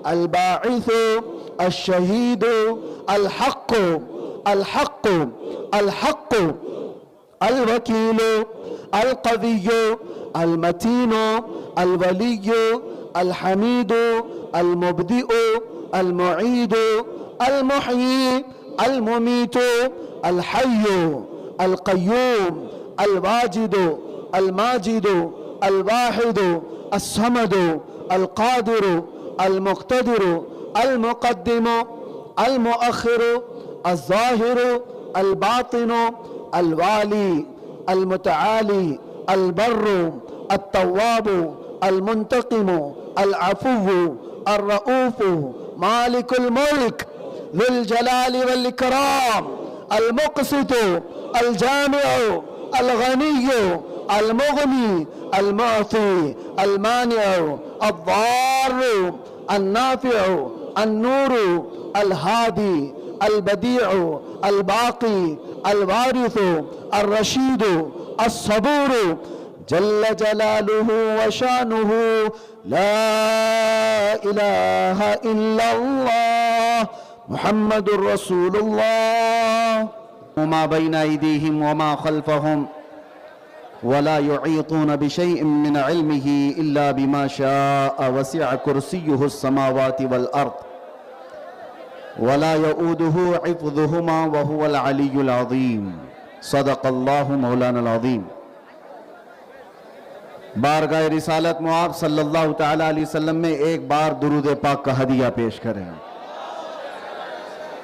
الباعث الشهيد الحق الحق الحق الوكيل القوي المتين الولي الحميد المبدئ المعيد المحيي المميت الحي القيوم الواجد الماجد الواحد الصمد القادر المقتدر المقدم المؤخر الظاهر الباطن الوالي المتعالي البر التواب المنتقم العفو الرؤوف مالك الملك ذو الجلال والإكرام المقسط الجامع الغني المغني المعطي المانع الضار النافع النور الهادي البديع الباقي الوارث الرشيد الصبور جل جلاله وشانه لا إله إلا الله محمد رسول الله وما بين أيديهم وما خلفهم ولا يحيطون بشيء من علمه إلا بما شاء وسع كرسيه السماوات والأرض ولا يؤوده حفظهما وهو العلي العظيم صدق الله مولانا العظیم۔ بارگاہ رسالت معاب صلی اللہ تعالیٰ علیہ وسلم میں ایک بار درود پاک کا ہدیہ پیش کریں۔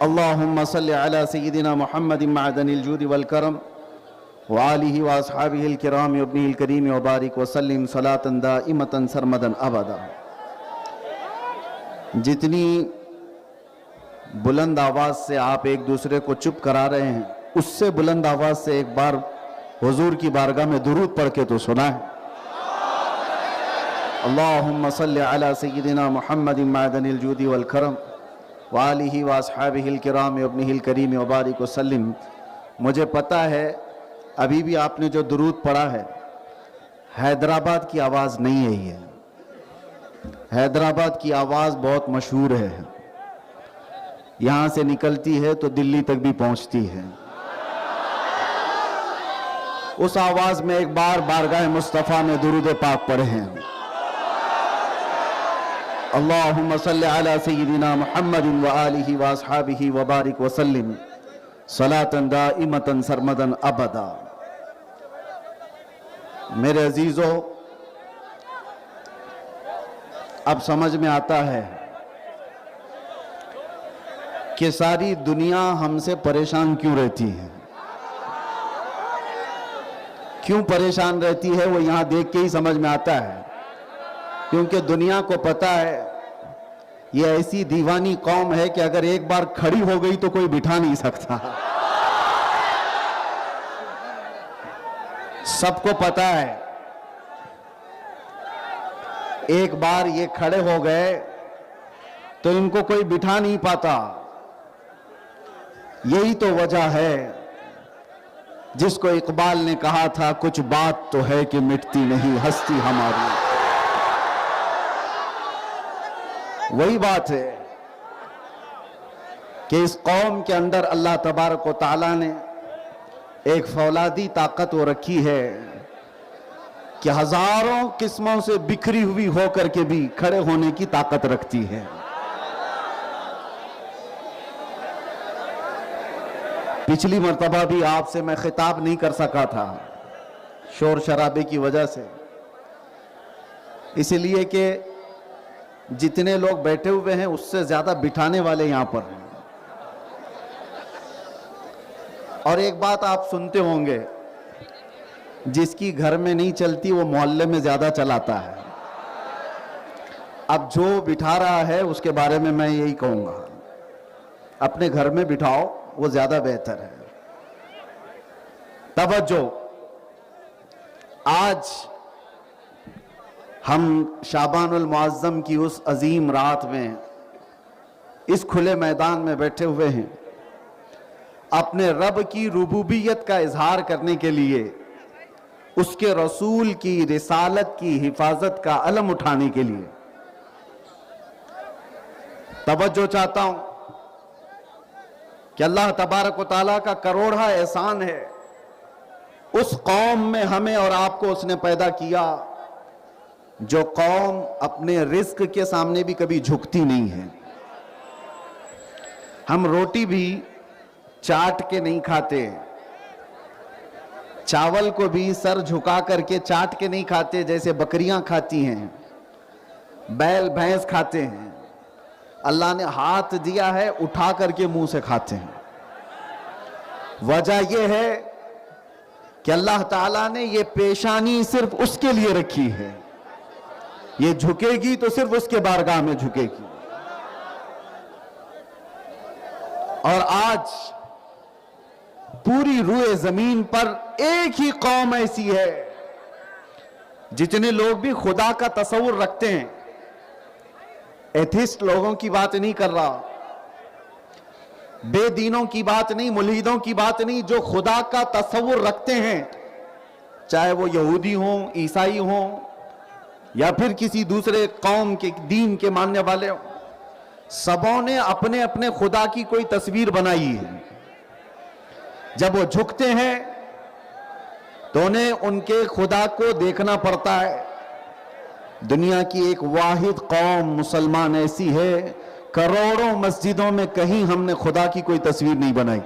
اللہم صلی علی سیدنا محمد معدن الجود والکرم وآلہ واصحابہ الکرام وابنہ الکریم وبارک وسلم صلاة دائمة سرمدا ابدا۔ جتنی بلند آواز سے آپ ایک دوسرے کو چپ کرا رہے ہیں، اس سے بلند آواز سے ایک بار حضور کی بارگاہ میں درود پڑھ کے تو سنائیں۔ اللہم صلی علی سیدنا محمد معدن الجود والکرم وآلہ واصحابہ الکرام وابنہ الکریم وبارک وسلم۔ مجھے پتہ ہے ابھی بھی آپ نے جو درود پڑھا ہے حیدرآباد کی آواز نہیں ہے، یہ حیدرآباد کی آواز بہت مشہور ہے، یہاں سے نکلتی ہے تو دلی تک بھی پہنچتی ہے۔ اس آواز میں ایک بار بارگاہ مصطفیٰ میں درود پاک پڑھے ہیں۔ اللہم صلی علی سیدنا محمد وآلہ واصحابہ وبارک وسلم صلاة دائمة سرمدا ابدا۔ میرے عزیزو، اب سمجھ میں آتا ہے کہ ساری دنیا ہم سے پریشان کیوں رہتی ہے۔ کیوں پریشان رہتی ہے وہ یہاں دیکھ کے ہی سمجھ میں آتا ہے، کیونکہ دنیا کو پتا ہے یہ ایسی دیوانی قوم ہے کہ اگر ایک بار کھڑی ہو گئی تو کوئی بٹھا نہیں سکتا۔ سب کو پتا ہے ایک بار یہ کھڑے ہو گئے تو ان کو کوئی بٹھا نہیں پاتا۔ یہی تو وجہ ہے جس کو اقبال نے کہا تھا، کچھ بات تو ہے کہ مٹتی نہیں ہستی ہماری۔ وہی بات ہے کہ اس قوم کے اندر اللہ تبارک و تعالیٰ نے ایک فولادی طاقت وہ رکھی ہے کہ ہزاروں قسموں سے بکھری ہوئی ہو کر کے بھی کھڑے ہونے کی طاقت رکھتی ہے۔ پچھلی مرتبہ بھی آپ سے میں خطاب نہیں کر سکا تھا شور شرابے کی وجہ سے، اس لیے کہ جتنے لوگ بیٹھے ہوئے ہیں اس سے زیادہ بٹھانے والے یہاں پر ہیں۔ اور ایک بات آپ سنتے ہوں گے، جس کی گھر میں نہیں چلتی وہ محلے میں زیادہ چلاتا ہے۔ اب جو بٹھا رہا ہے اس کے بارے میں یہی کہوں گا، اپنے گھر میں بٹھاؤ، وہ زیادہ بہتر ہے۔ توجہ، آج ہم شعبان المعظم کی اس عظیم رات میں اس کھلے میدان میں بیٹھے ہوئے ہیں، اپنے رب کی ربوبیت کا اظہار کرنے کے لیے، اس کے رسول کی رسالت کی حفاظت کا علم اٹھانے کے لیے۔ توجہ چاہتا ہوں کہ اللہ تبارک و تعالیٰ کا کروڑا احسان ہے، اس قوم میں ہمیں اور آپ کو اس نے پیدا کیا جو قوم اپنے رزق کے سامنے بھی کبھی جھکتی نہیں ہے۔ ہم روٹی بھی چاٹ کے نہیں کھاتے، چاول کو بھی سر جھکا کر کے چاٹ کے نہیں کھاتے جیسے بکریاں کھاتی ہیں، بیل بھینس کھاتے ہیں۔ اللہ نے ہاتھ دیا ہے، اٹھا کر کے منہ سے کھاتے ہیں۔ وجہ یہ ہے کہ اللہ تعالیٰ نے یہ پیشانی صرف اس کے لیے رکھی ہے، یہ جھکے گی تو صرف اس کے بارگاہ میں جھکے گی۔ اور آج پوری روئے زمین پر ایک ہی قوم ایسی ہے، جتنے لوگ بھی خدا کا تصور رکھتے ہیں، ایتھسٹ لوگوں کی بات نہیں کر رہا، بے دینوں کی بات نہیں، ملحدوں کی بات نہیں، جو خدا کا تصور رکھتے ہیں، چاہے وہ یہودی ہوں، عیسائی ہوں یا پھر کسی دوسرے قوم کے دین کے ماننے والے ہوں، سبوں نے اپنے اپنے خدا کی کوئی تصویر بنائی ہے۔ جب وہ جھکتے ہیں تو انہیں ان کے خدا کو دیکھنا پڑتا ہے۔ دنیا کی ایک واحد قوم مسلمان ایسی ہے، کروڑوں مسجدوں میں کہیں ہم نے خدا کی کوئی تصویر نہیں بنائی۔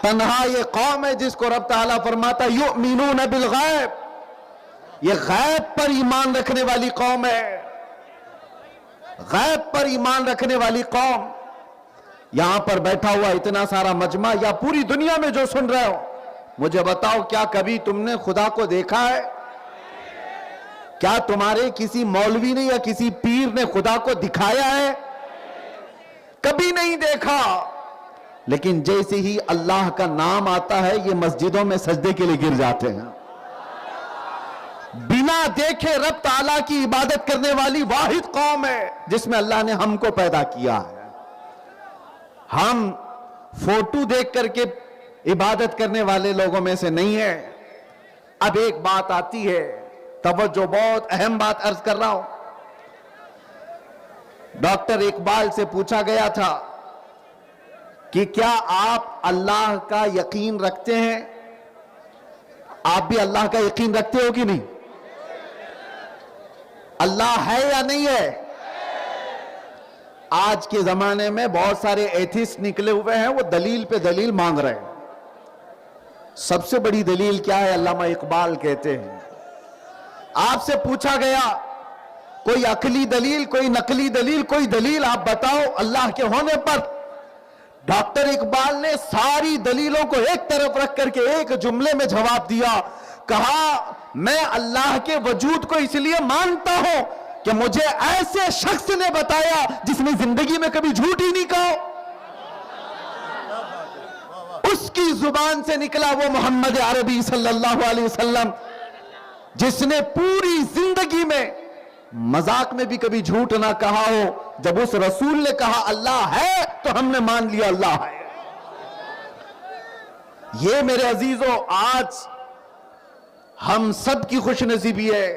تنہا یہ قوم ہے جس کو رب تعالیٰ فرماتا یؤمنون بالغیب، یہ غیب پر ایمان رکھنے والی قوم ہے، غیب پر ایمان رکھنے والی قوم۔ یہاں پر بیٹھا ہوا اتنا سارا مجمع یا پوری دنیا میں جو سن رہے ہو، مجھے بتاؤ کیا کبھی تم نے خدا کو دیکھا ہے؟ کیا تمہارے کسی مولوی نے یا کسی پیر نے خدا کو دکھایا ہے؟ کبھی نہیں دیکھا، لیکن جیسے ہی اللہ کا نام آتا ہے یہ مسجدوں میں سجدے کے لیے گر جاتے ہیں۔ بنا دیکھے رب تعالیٰ کی عبادت کرنے والی واحد قوم ہے جس میں اللہ نے ہم کو پیدا کیا ہے۔ ہم فوٹو دیکھ کر کے عبادت کرنے والے لوگوں میں سے نہیں ہیں۔ اب ایک بات آتی ہے، توجہ، بہت اہم بات عرض کر رہا ہوں۔ ڈاکٹر اقبال سے پوچھا گیا تھا کہ کیا آپ اللہ کا یقین رکھتے ہیں؟ آپ بھی اللہ کا یقین رکھتے ہو کہ نہیں؟ اللہ ہے یا نہیں ہے؟ آج کے زمانے میں بہت سارے ایتھسٹ نکلے ہوئے ہیں، وہ دلیل پہ دلیل مانگ رہے ہیں۔ سب سے بڑی دلیل کیا ہے؟ علامہ اقبال کہتے ہیں، آپ سے پوچھا گیا کوئی عقلی دلیل، کوئی نقلی دلیل، کوئی دلیل آپ بتاؤ اللہ کے ہونے پر۔ ڈاکٹر اقبال نے ساری دلیلوں کو ایک طرف رکھ کر کے ایک جملے میں جواب دیا، کہا میں اللہ کے وجود کو اس لیے مانتا ہوں کہ مجھے ایسے شخص نے بتایا جس نے زندگی میں کبھی جھوٹ ہی نہیں کہا۔ اس کی زبان سے نکلا وہ محمد عربی صلی اللہ علیہ وسلم جس نے پوری زندگی میں مذاق میں بھی کبھی جھوٹ نہ کہا ہو۔ جب اس رسول نے کہا اللہ ہے تو ہم نے مان لیا اللہ ہے۔ یہ میرے عزیزوں آج ہم سب کی خوش نصیبی ہے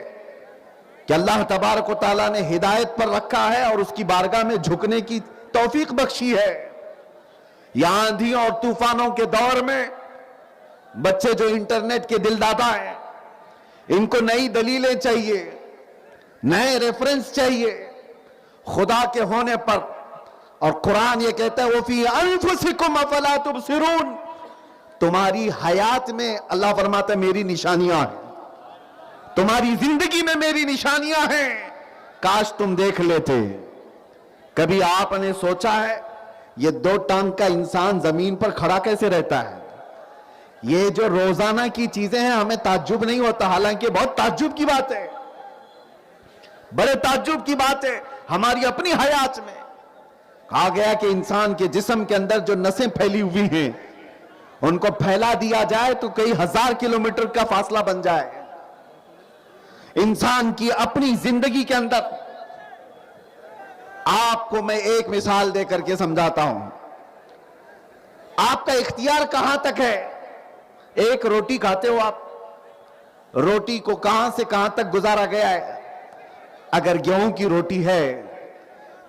کہ اللہ تبارک و تعالیٰ نے ہدایت پر رکھا ہے اور اس کی بارگاہ میں جھکنے کی توفیق بخشی ہے۔ یہاں آندھیوں اور طوفانوں کے دور میں بچے جو انٹرنیٹ کے دل دادا ہیں، ان کو نئی دلیلیں چاہیے، نئے ریفرنس چاہیے خدا کے ہونے پر۔ اور قرآن یہ کہتا ہے وَفِي أَنفُسِكُمْ أَفَلَا تُبْصِرُونَ، تمہاری حیات میں اللہ فرماتا ہے میری نشانیاں ہیں، تمہاری زندگی میں میری نشانیاں ہیں، کاش تم دیکھ لیتے۔ کبھی آپ نے سوچا ہے یہ دو ٹانگ کا انسان زمین پر کھڑا کیسے رہتا ہے؟ یہ جو روزانہ کی چیزیں ہیں ہمیں تعجب نہیں ہوتا، حالانکہ بہت تعجب کی بات ہے، بڑے تعجب کی بات ہے۔ ہماری اپنی حیات میں کہا گیا کہ انسان کے جسم کے اندر جو نسیں پھیلی ہوئی ہیں ان کو پھیلا دیا جائے تو کئی ہزار کلومیٹر کا فاصلہ بن جائے۔ انسان کی اپنی زندگی کے اندر آپ کو میں ایک مثال دے کر کے سمجھاتا ہوں۔ آپ کا اختیار کہاں تک ہے؟ ایک روٹی کھاتے ہو آپ، روٹی کو کہاں سے کہاں تک گزارا گیا ہے؟ اگر گیہوں کی روٹی ہے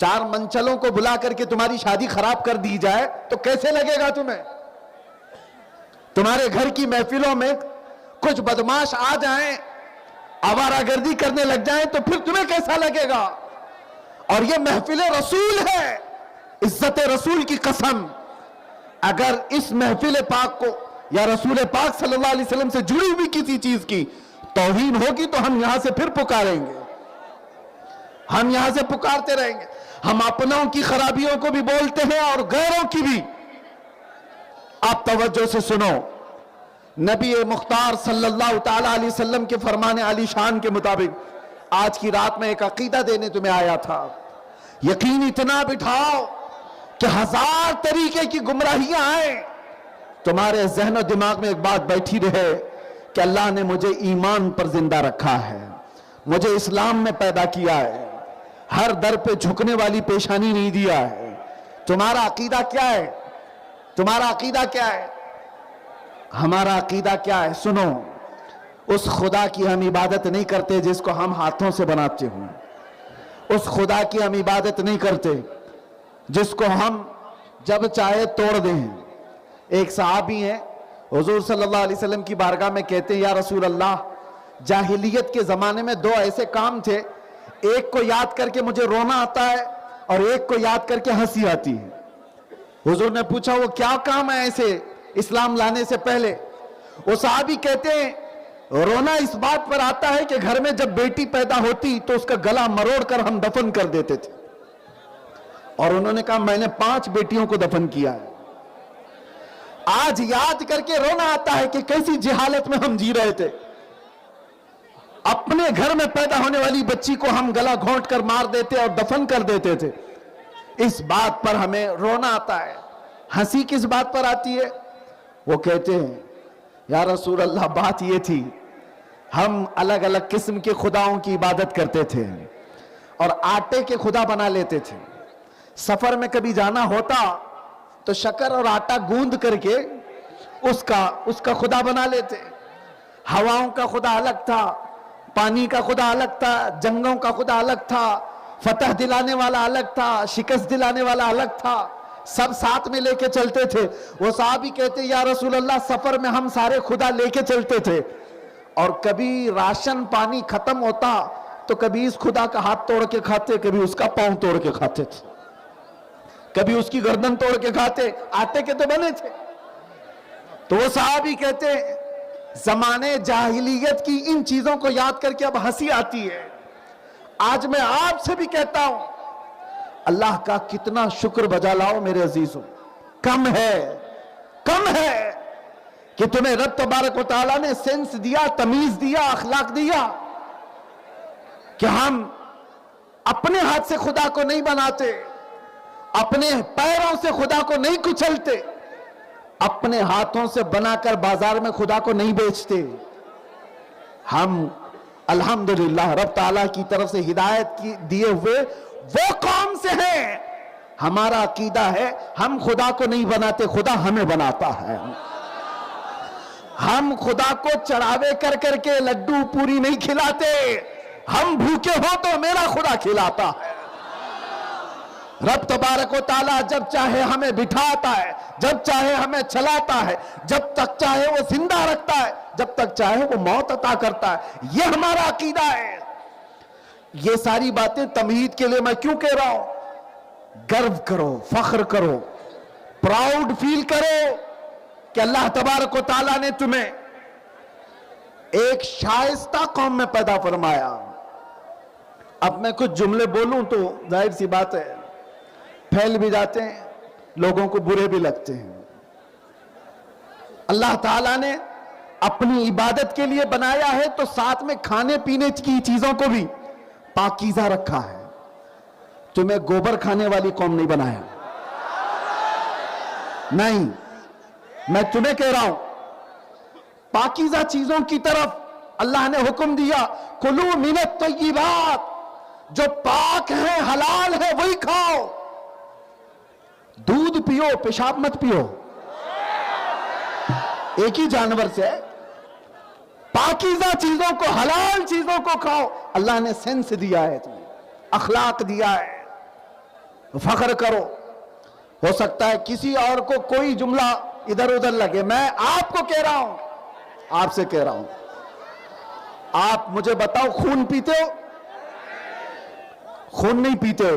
چار منچلوں کو بلا کر کے تمہاری شادی خراب کر دی جائے تو کیسے لگے گا تمہیں؟ تمہارے گھر کی محفلوں میں کچھ بدماش آ جائیں، آوارہ گردی کرنے لگ جائیں تو پھر تمہیں کیسا لگے گا؟ اور یہ محفل رسول ہے، عزت رسول کی قسم، اگر اس محفل پاک کو یا رسول پاک صلی اللہ علیہ وسلم سے جڑی ہوئی کسی چیز کی توہین ہوگی تو ہم یہاں سے پھر پکاریں گے، ہم یہاں سے پکارتے رہیں گے۔ ہم اپنوں کی خرابیوں کو بھی بولتے ہیں اور غیروں کی بھی۔ آپ توجہ سے سنو، نبی مختار صلی اللہ تعالی علیہ وسلم کے فرمان علی شان کے مطابق آج کی رات میں ایک عقیدہ دینے تمہیں آیا تھا۔ یقین اتنا بٹھاؤ کہ 1000 طریقے کی گمراہیاں آئیں، تمہارے ذہن و دماغ میں ایک بات بیٹھی رہے کہ اللہ نے مجھے ایمان پر زندہ رکھا ہے، مجھے اسلام میں پیدا کیا ہے، ہر در پہ جھکنے والی پیشانی نہیں دیا ہے۔ تمہارا عقیدہ کیا ہے؟ تمہارا عقیدہ کیا ہے؟ ہمارا عقیدہ کیا ہے؟ سنو، اس خدا کی ہم عبادت نہیں کرتے جس کو ہم ہاتھوں سے بناتے ہوں، اس خدا کی ہم عبادت نہیں کرتے جس کو ہم جب چاہے توڑ دیں۔ ایک صحابی ہیں، حضور صلی اللہ علیہ وسلم کی بارگاہ میں کہتے ہیں یا رسول اللہ، جاہلیت کے زمانے میں 2 ایسے کام تھے، ایک کو یاد کر کے مجھے رونا آتا ہے اور ایک کو یاد کر کے ہنسی آتی ہے۔ حضور نے پوچھا وہ کیا کام ہے ایسے اسلام لانے سے پہلے؟ وہ صحابی کہتے ہیں رونا اس بات پر آتا ہے کہ گھر میں جب بیٹی پیدا ہوتی تو اس کا گلا مروڑ کر ہم دفن کر دیتے تھے، اور انہوں نے کہا میں نے 5 بیٹیوں کو دفن کیا ہے۔ آج یاد کر کے رونا آتا ہے کہ کیسی جہالت میں ہم جی رہے تھے، اپنے گھر میں پیدا ہونے والی بچی کو ہم گلا گھونٹ کر مار دیتے اور دفن کر دیتے تھے۔ اس بات پر ہمیں رونا آتا ہے۔ ہنسی کس بات پر آتی ہے؟ وہ کہتے ہیں یا رسول اللہ بات یہ تھی ہم الگ الگ قسم کے خداؤں کی عبادت کرتے تھے اور آٹے کے خدا بنا لیتے تھے۔ سفر میں کبھی جانا ہوتا تو شکر اور آٹا گوندھ کر کے اس کا خدا بنا لیتے۔ ہواؤں کا خدا الگ تھا، پانی کا خدا الگ تھا، جنگوں کا خدا الگ تھا، فتح دلانے والا الگ تھا، شکست دلانے والا الگ تھا، سب ساتھ میں لے کے چلتے تھے۔ وہ صحابی کہتے یا رسول اللہ سفر میں ہم سارے خدا لے کے چلتے تھے، اور کبھی راشن پانی ختم ہوتا تو کبھی اس خدا کا ہاتھ توڑ کے کھاتے، کبھی اس کا پاؤں توڑ کے کھاتے تھے، کبھی اس کی گردن توڑ کے کھاتے، آٹے کے تو بنے تھے۔ تو وہ صحابی کہتے زمانے جاہلیت کی ان چیزوں کو یاد کر کے اب ہنسی آتی ہے۔ آج میں آپ سے بھی کہتا ہوں اللہ کا کتنا شکر بجا لاؤ میرے عزیزوں، کم ہے کہ تمہیں رب تبارک و تعالیٰ نے سینس دیا، تمیز دیا، اخلاق دیا کہ ہم اپنے ہاتھ سے خدا کو نہیں بناتے، اپنے پیروں سے خدا کو نہیں کچلتے، اپنے ہاتھوں سے بنا کر بازار میں خدا کو نہیں بیچتے۔ ہم الحمدللہ رب تعالیٰ کی طرف سے ہدایت دیے ہوئے وہ قوم سے ہیں۔ ہمارا عقیدہ ہے ہم خدا کو نہیں بناتے، خدا ہمیں بناتا ہے۔ ہم خدا کو چڑھاوے کر کر کے لڈو پوری نہیں کھلاتے، ہم بھوکے ہو تو میرا خدا کھلاتا ہے۔ رب تبارک و تعالیٰ جب چاہے ہمیں بٹھاتا ہے، جب چاہے ہمیں چلاتا ہے، جب تک چاہے وہ زندہ رکھتا ہے، جب تک چاہے وہ موت عطا کرتا ہے۔ یہ ہمارا عقیدہ ہے۔ یہ ساری باتیں تمہید کے لیے میں کیوں کہہ رہا ہوں؟ گرو کرو، فخر کرو، پراؤڈ فیل کرو کہ اللہ تبارک و تعالیٰ نے تمہیں ایک شائستہ قوم میں پیدا فرمایا۔ اب میں کچھ جملے بولوں تو ظاہر سی بات ہے پھیل بھی جاتے ہیں، لوگوں کو برے بھی لگتے ہیں۔ اللہ تعالیٰ نے اپنی عبادت کے لیے بنایا ہے تو ساتھ میں کھانے پینے کی چیزوں کو بھی پاکیزہ رکھا ہے۔ تمہیں گوبر کھانے والی قوم نہیں بنایا، نہیں، میں تمہیں کہہ رہا ہوں پاکیزہ چیزوں کی طرف اللہ نے حکم دیا، کلو من الطیبات، جو پاک ہے حلال ہے وہی کھاؤ۔ دودھ پیو، پیشاب مت پیو، ایک ہی جانور سے ہے۔ پاکیزہ چیزوں کو، حلال چیزوں کو کھاؤ۔ اللہ نے سینس دیا ہے تمہیں، اخلاق دیا ہے۔ فخر کرو. ہو سکتا ہے کسی اور کو کوئی جملہ ادھر ادھر لگے، میں آپ کو کہہ رہا ہوں، آپ سے کہہ رہا ہوں، آپ مجھے بتاؤ خون پیتے ہو؟ خون نہیں پیتے،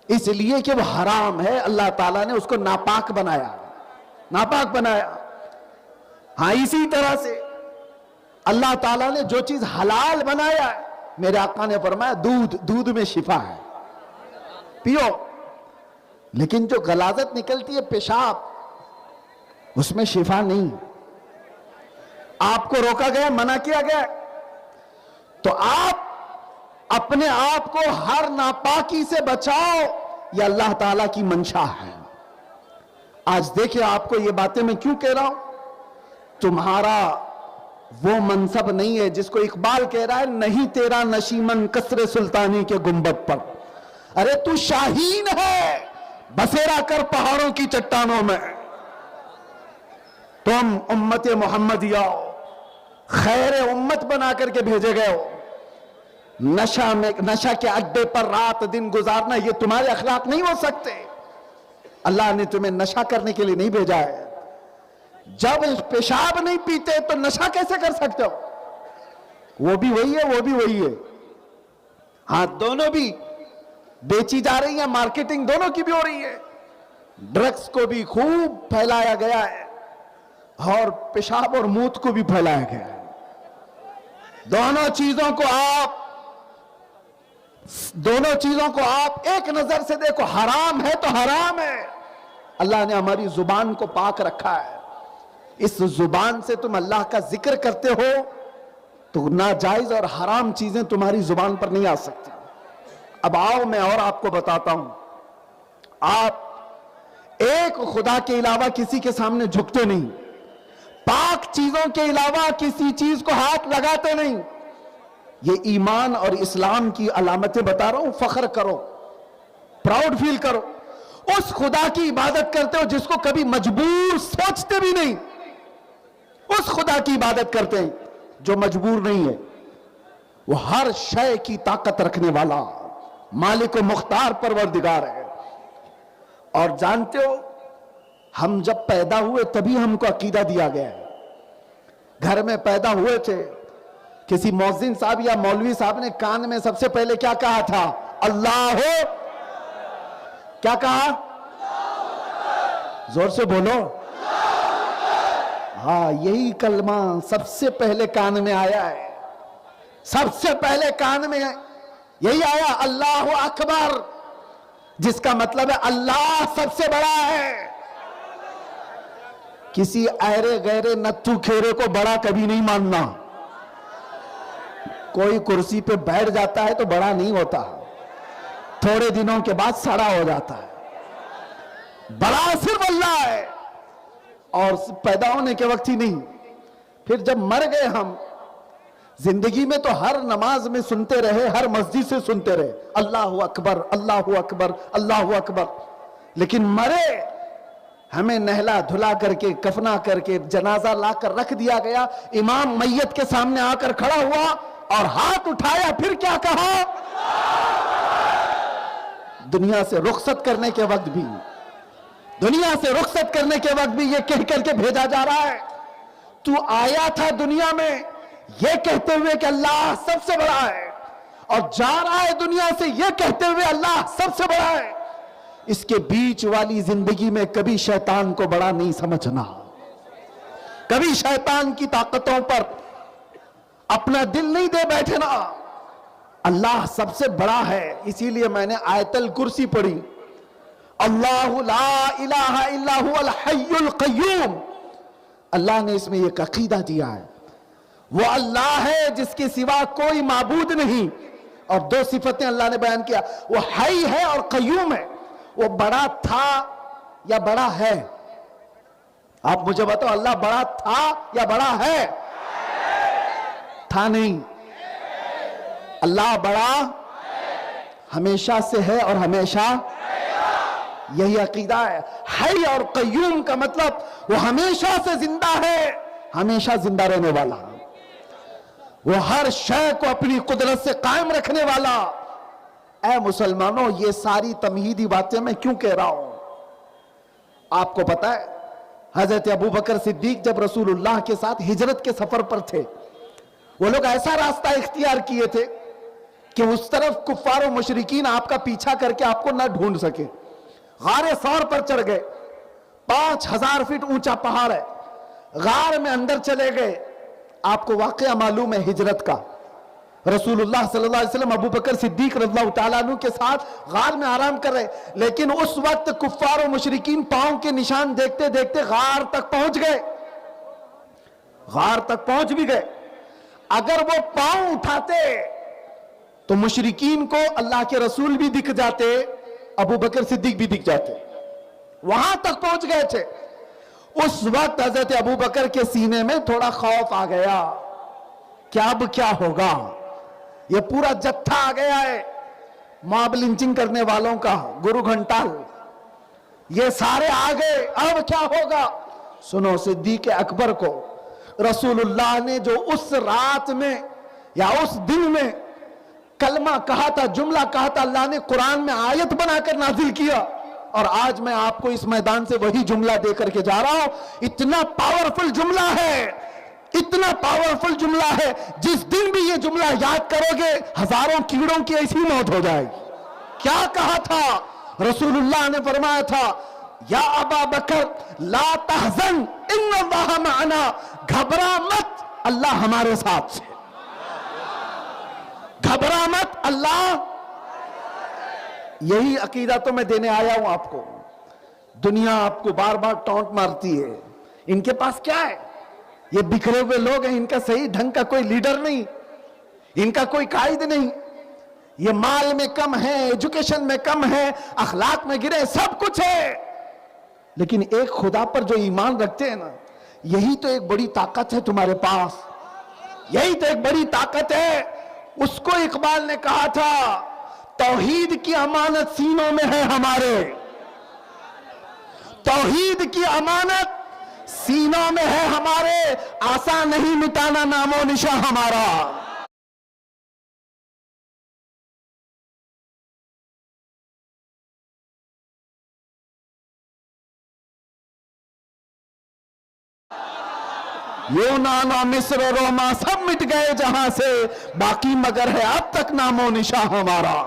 اس لیے کہ وہ حرام ہے، اللہ تعالیٰ نے اس کو ناپاک بنایا، ناپاک بنایا. ہاں اسی طرح سے اللہ تعالیٰ نے جو چیز حلال بنایا ہے، میرے آقا نے فرمایا دودھ میں شفا ہے، پیو. لیکن جو غلاظت نکلتی ہے پیشاب، اس میں شفا نہیں. آپ کو روکا گیا، منع کیا گیا، تو آپ اپنے آپ کو ہر ناپاکی سے بچاؤ، یہ اللہ تعالیٰ کی منشا ہے. آج دیکھیں آپ کو یہ باتیں میں کیوں کہہ رہا ہوں. تمہارا وہ منصب نہیں ہے جس کو اقبال کہہ رہا ہے، نہیں تیرا نشیمن قصر سلطانی کے گنبد پر. ارے تو شاہین ہے، بسیرا کر پہاڑوں کی چٹانوں میں. تم امت محمدیہ خیر امت بنا کر کے بھیجے گئے ہو. نشہ کے اڈے پر رات دن گزارنا یہ تمہارے اخلاق نہیں ہو سکتے. اللہ نے تمہیں نشہ کرنے کے لیے نہیں بھیجا ہے. جب پیشاب نہیں پیتے تو نشہ کیسے کر سکتے ہو؟ وہ بھی وہی ہے، وہ بھی وہی ہے. ہاں دونوں بھی بیچی جا رہی ہیں، مارکیٹنگ دونوں کی بھی ہو رہی ہے. ڈرگز کو بھی خوب پھیلایا گیا ہے اور پیشاب اور موت کو بھی پھیلایا گیا ہے. دونوں چیزوں کو آپ ایک نظر سے دیکھو، حرام ہے تو حرام ہے. اللہ نے ہماری زبان کو پاک رکھا ہے. اس زبان سے تم اللہ کا ذکر کرتے ہو تو ناجائز اور حرام چیزیں تمہاری زبان پر نہیں آ سکتی. اب آؤ میں اور آپ کو بتاتا ہوں. آپ ایک خدا کے علاوہ کسی کے سامنے جھکتے نہیں، پاک چیزوں کے علاوہ کسی چیز کو ہاتھ لگاتے نہیں. یہ ایمان اور اسلام کی علامتیں بتا رہا ہوں. فخر کرو، پراؤڈ فیل کرو. اس خدا کی عبادت کرتے ہو جس کو کبھی مجبور سوچتے بھی نہیں. اس خدا کی عبادت کرتے ہیں جو مجبور نہیں ہے. وہ ہر شے کی طاقت رکھنے والا مالک و مختار پروردگار ہے. اور جانتے ہو ہم جب پیدا ہوئے تبھی ہم کو عقیدہ دیا گیا ہے. گھر میں پیدا ہوئے تھے، کسی مؤذن صاحب یا مولوی صاحب نے کان میں سب سے پہلے کیا کہا تھا؟ اللہ ہو. کیا کہا؟ زور سے بولو. ہاں یہی کلمہ سب سے پہلے کان میں آیا ہے. سب سے پہلے کان میں یہی آیا، اللہ اکبر، جس کا مطلب ہے اللہ سب سے بڑا ہے. کسی ایرے غیرے نتھو کھیرے کو بڑا کبھی نہیں ماننا. کوئی کرسی پہ بیٹھ جاتا ہے تو بڑا نہیں ہوتا، تھوڑے دنوں کے بعد سڑا ہو جاتا ہے. بڑا صرف اللہ ہے، اور پیدا ہونے کے وقت ہی نہیں. پھر جب مر گئے ہم، زندگی میں تو ہر نماز میں سنتے رہے، ہر مسجد سے سنتے رہے، اللہ اکبر اللہ اکبر اللہ اکبر. لیکن مرے، ہمیں نہلا دھلا کر کے کفنا کر کے جنازہ لا کر رکھ دیا گیا. امام میت کے سامنے آ کر کھڑا ہوا اور ہاتھ اٹھایا، پھر کیا کہا؟ دنیا سے رخصت کرنے کے وقت بھی، دنیا سے رخصت کرنے کے وقت بھی یہ کہہ کر کے بھیجا جا رہا ہے، تو آیا تھا دنیا میں یہ کہتے ہوئے کہ اللہ سب سے بڑا ہے، اور جا رہا ہے دنیا سے یہ کہتے ہوئے اللہ سب سے بڑا ہے. اس کے بیچ والی زندگی میں کبھی شیطان کو بڑا نہیں سمجھنا، کبھی شیطان کی طاقتوں پر اپنا دل نہیں دے بیٹھنا. اللہ سب سے بڑا ہے. اسی لیے میں نے آیت الکرسی پڑھی، اللہ لا الہ الا هو الحی القیوم. اللہ نے اس میں ایک عقیدہ دیا ہے، وہ اللہ ہے جس کے سوا کوئی معبود نہیں. اور دو صفتیں اللہ نے بیان کیا، وہ حی ہے اور قیوم ہے. وہ بڑا تھا یا بڑا ہے؟ آپ مجھے بتاؤ، اللہ بڑا تھا یا بڑا ہے؟ تھا نہیں. اللہ بڑا ہمیشہ سے ہے اور ہمیشہ، یہی عقیدہ ہے. حی اور قیوم کا مطلب وہ ہمیشہ سے زندہ ہے، ہمیشہ زندہ رہنے والا، وہ ہر شے کو اپنی قدرت سے قائم رکھنے والا. اے مسلمانوں یہ ساری تمہیدی باتیں میں کیوں کہہ رہا ہوں؟ آپ کو پتا ہے حضرت ابو بکر صدیق جب رسول اللہ کے ساتھ ہجرت کے سفر پر تھے، وہ لوگ ایسا راستہ اختیار کیے تھے کہ اس طرف کفار و مشرکین آپ کا پیچھا کر کے آپ کو نہ ڈھونڈ سکے۔ غار ثور پر چڑھ گئے، 5000 فٹ اونچا پہاڑ ہے، غار میں اندر چلے گئے۔ آپ کو واقعہ معلوم ہے ہجرت کا، رسول اللہ صلی اللہ علیہ وسلم ابو بکر صدیق رضی اللہ تعالیٰ عنہ کے ساتھ غار میں آرام کر رہے، لیکن اس وقت کفار و مشرکین پاؤں کے نشان دیکھتے دیکھتے غار تک پہنچ گئے، غار تک پہنچ بھی گئے۔ اگر وہ پاؤں اٹھاتے تو مشرکین کو اللہ کے رسول بھی دکھ جاتے، ابو بکر صدیق بھی دکھ جاتے، وہاں تک پہنچ گئے تھے۔ اس وقت حضرت ابو بکر کے سینے میں تھوڑا خوف آ گیا کہ اب کیا ہوگا، یہ پورا جتھا آ گیا ہے، ماب لنچنگ کرنے والوں کا، گرو گھنٹال، یہ سارے آ گئے، اب کیا ہوگا؟ سنو، صدیق اکبر کو رسول اللہ نے جو اس رات میں یا اس دن میں کلمہ کہا تھا، جملہ کہا تھا، اللہ نے قرآن میں آیت بنا کر نازل کیا، اور آج میں آپ کو اس میدان سے وہی جملہ دے کر کے جا رہا ہوں۔ اتنا پاورفل جملہ ہے، اتنا پاورفل جملہ ہے، جس دن بھی یہ جملہ یاد کرو گے ہزاروں کیڑوں کی ایسی موت ہو جائے گی۔ کیا کہا تھا؟ رسول اللہ نے فرمایا تھا، یا ابا بکر لا تحزن ان اللہ معنا، گھبرا مت، اللہ ہمارے ساتھ ہے، گھبرا مت، اللہ۔ یہی عقیدہ تو میں دینے آیا ہوں آپ کو۔ دنیا آپ کو بار بار ٹونٹ مارتی ہے، ان کے پاس کیا ہے؟ یہ بکھرے ہوئے لوگ ہیں، ان کا صحیح ڈھنگ کا کوئی لیڈر نہیں، ان کا کوئی قائد نہیں، یہ مال میں کم ہے، ایجوکیشن میں کم ہے، اخلاق میں گرے، سب کچھ ہے، لیکن ایک خدا پر جو ایمان رکھتے ہیں نا، یہی تو ایک بڑی طاقت ہے تمہارے پاس، یہی تو ایک بڑی طاقت ہے۔ اس کو اقبال نے کہا تھا، توحید کی امانت سینوں میں ہے ہمارے، توحید کی امانت سینوں میں ہے ہمارے، آسان نہیں مٹانا نام و نشان ہمارا۔ یونان و مصر و روما سب مٹ گئے جہاں سے، باقی مگر ہے اب تک نام و نشان ہمارا۔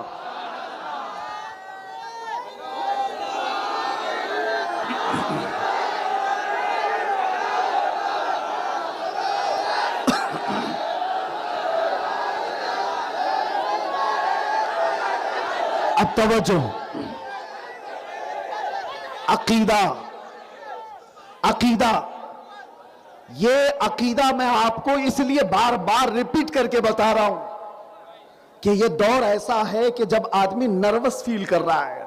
اب توجہ، عقیدہ، عقیدہ، یہ عقیدہ میں آپ کو اس لیے بار بار ریپیٹ کر کے بتا رہا ہوں کہ یہ دور ایسا ہے کہ جب آدمی نروس فیل کر رہا ہے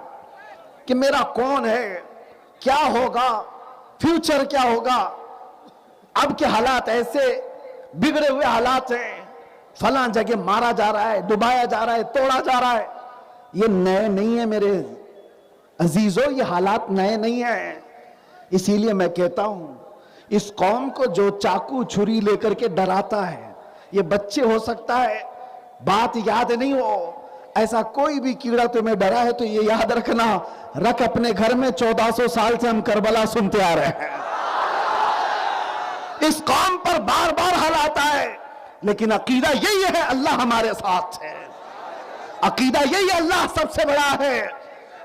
کہ میرا کون ہے، کیا ہوگا، فیوچر کیا ہوگا، اب کے حالات ایسے بگڑے ہوئے حالات ہیں، فلاں جگہ مارا جا رہا ہے، ڈبایا جا رہا ہے، توڑا جا رہا ہے۔ یہ نئے نہیں ہے میرے عزیزوں، یہ حالات نئے نہیں ہیں۔ اسی لیے میں کہتا ہوں، اس قوم کو جو چاقو چھری لے کر کے ڈراتا ہے، یہ بچے ہو سکتا ہے بات یاد نہیں ہو، ایسا کوئی بھی کیڑا تمہیں ڈرا ہے تو یہ یاد رکھنا، رکھ اپنے گھر میں، 1400 سال سے ہم کربلا سنتے آ رہے ہیں۔ اس قوم پر بار بار حالات آئے، لیکن عقیدہ یہی ہے اللہ ہمارے ساتھ ہے، عقیدہ یہی اللہ سب سے بڑا ہے۔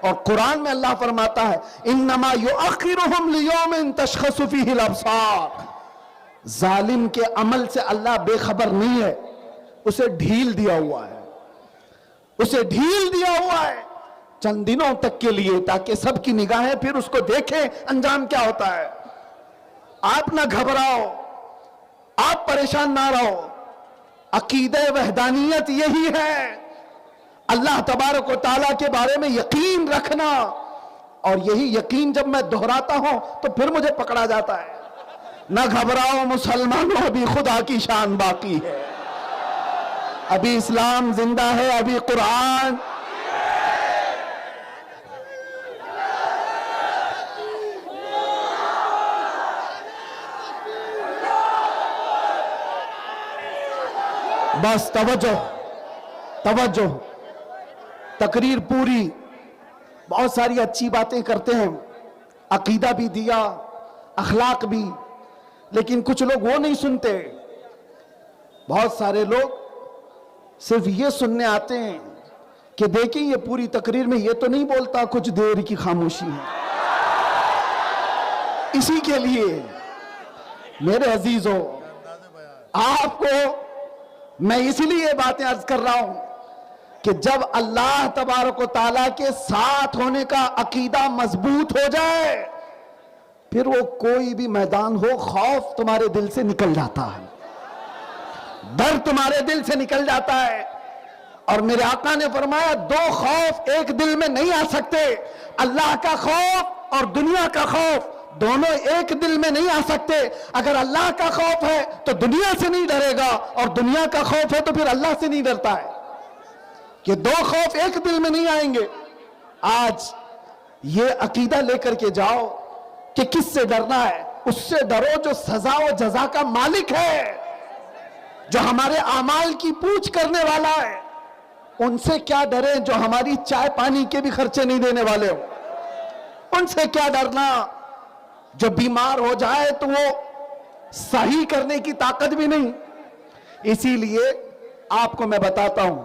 اور قرآن میں اللہ فرماتا ہے انما یؤخرہم لیوم تشخص فیہ الابصار، ظالم کے عمل سے اللہ بے خبر نہیں ہے، اسے ڈھیل دیا ہوا ہے، اسے ڈھیل دیا ہوا ہے چند دنوں تک کے لیے، تاکہ سب کی نگاہیں پھر اس کو دیکھیں انجام کیا ہوتا ہے۔ آپ نہ گھبراؤ، آپ پریشان نہ رہو، عقیدہ وحدانیت یہی ہے، اللہ تبارک و تعالیٰ کے بارے میں یقین رکھنا، اور یہی یقین جب میں دہراتا ہوں تو پھر مجھے پکڑا جاتا ہے۔ نہ گھبراؤ مسلمانوں، ابھی خدا کی شان باقی ہے، ابھی اسلام زندہ ہے، ابھی قرآن۔ بس توجہ، توجہ، تقریر پوری، بہت ساری اچھی باتیں کرتے ہیں، عقیدہ بھی دیا، اخلاق بھی، لیکن کچھ لوگ وہ نہیں سنتے. بہت سارے لوگ صرف یہ سننے آتے ہیں کہ دیکھیں یہ پوری تقریر میں یہ تو نہیں بولتا، کچھ دیر کی خاموشی ہے. اسی کے لیے میرے عزیزوں، آپ کو میں اسی لیے یہ باتیں عرض کر رہا ہوں کہ جب اللہ تبارک و تعالیٰ کے ساتھ ہونے کا عقیدہ مضبوط ہو جائے، پھر وہ کوئی بھی میدان ہو، خوف تمہارے دل سے نکل جاتا ہے، ڈر تمہارے دل سے نکل جاتا ہے. اور میرے آقا نے فرمایا دو خوف ایک دل میں نہیں آ سکتے، اللہ کا خوف اور دنیا کا خوف دونوں ایک دل میں نہیں آ سکتے. اگر اللہ کا خوف ہے تو دنیا سے نہیں ڈرے گا، اور دنیا کا خوف ہے تو پھر اللہ سے نہیں ڈرتا ہے. کہ دو خوف ایک دل میں نہیں آئیں گے. آج یہ عقیدہ لے کر کے جاؤ کہ کس سے ڈرنا ہے؟ اس سے ڈرو جو سزا و جزا کا مالک ہے، جو ہمارے اعمال کی پوچھ کرنے والا ہے. ان سے کیا ڈریں جو ہماری چائے پانی کے بھی خرچے نہیں دینے والے ہو؟ ان سے کیا ڈرنا؟ جو بیمار ہو جائے تو وہ صحیح کرنے کی طاقت بھی نہیں. اسی لیے آپ کو میں بتاتا ہوں،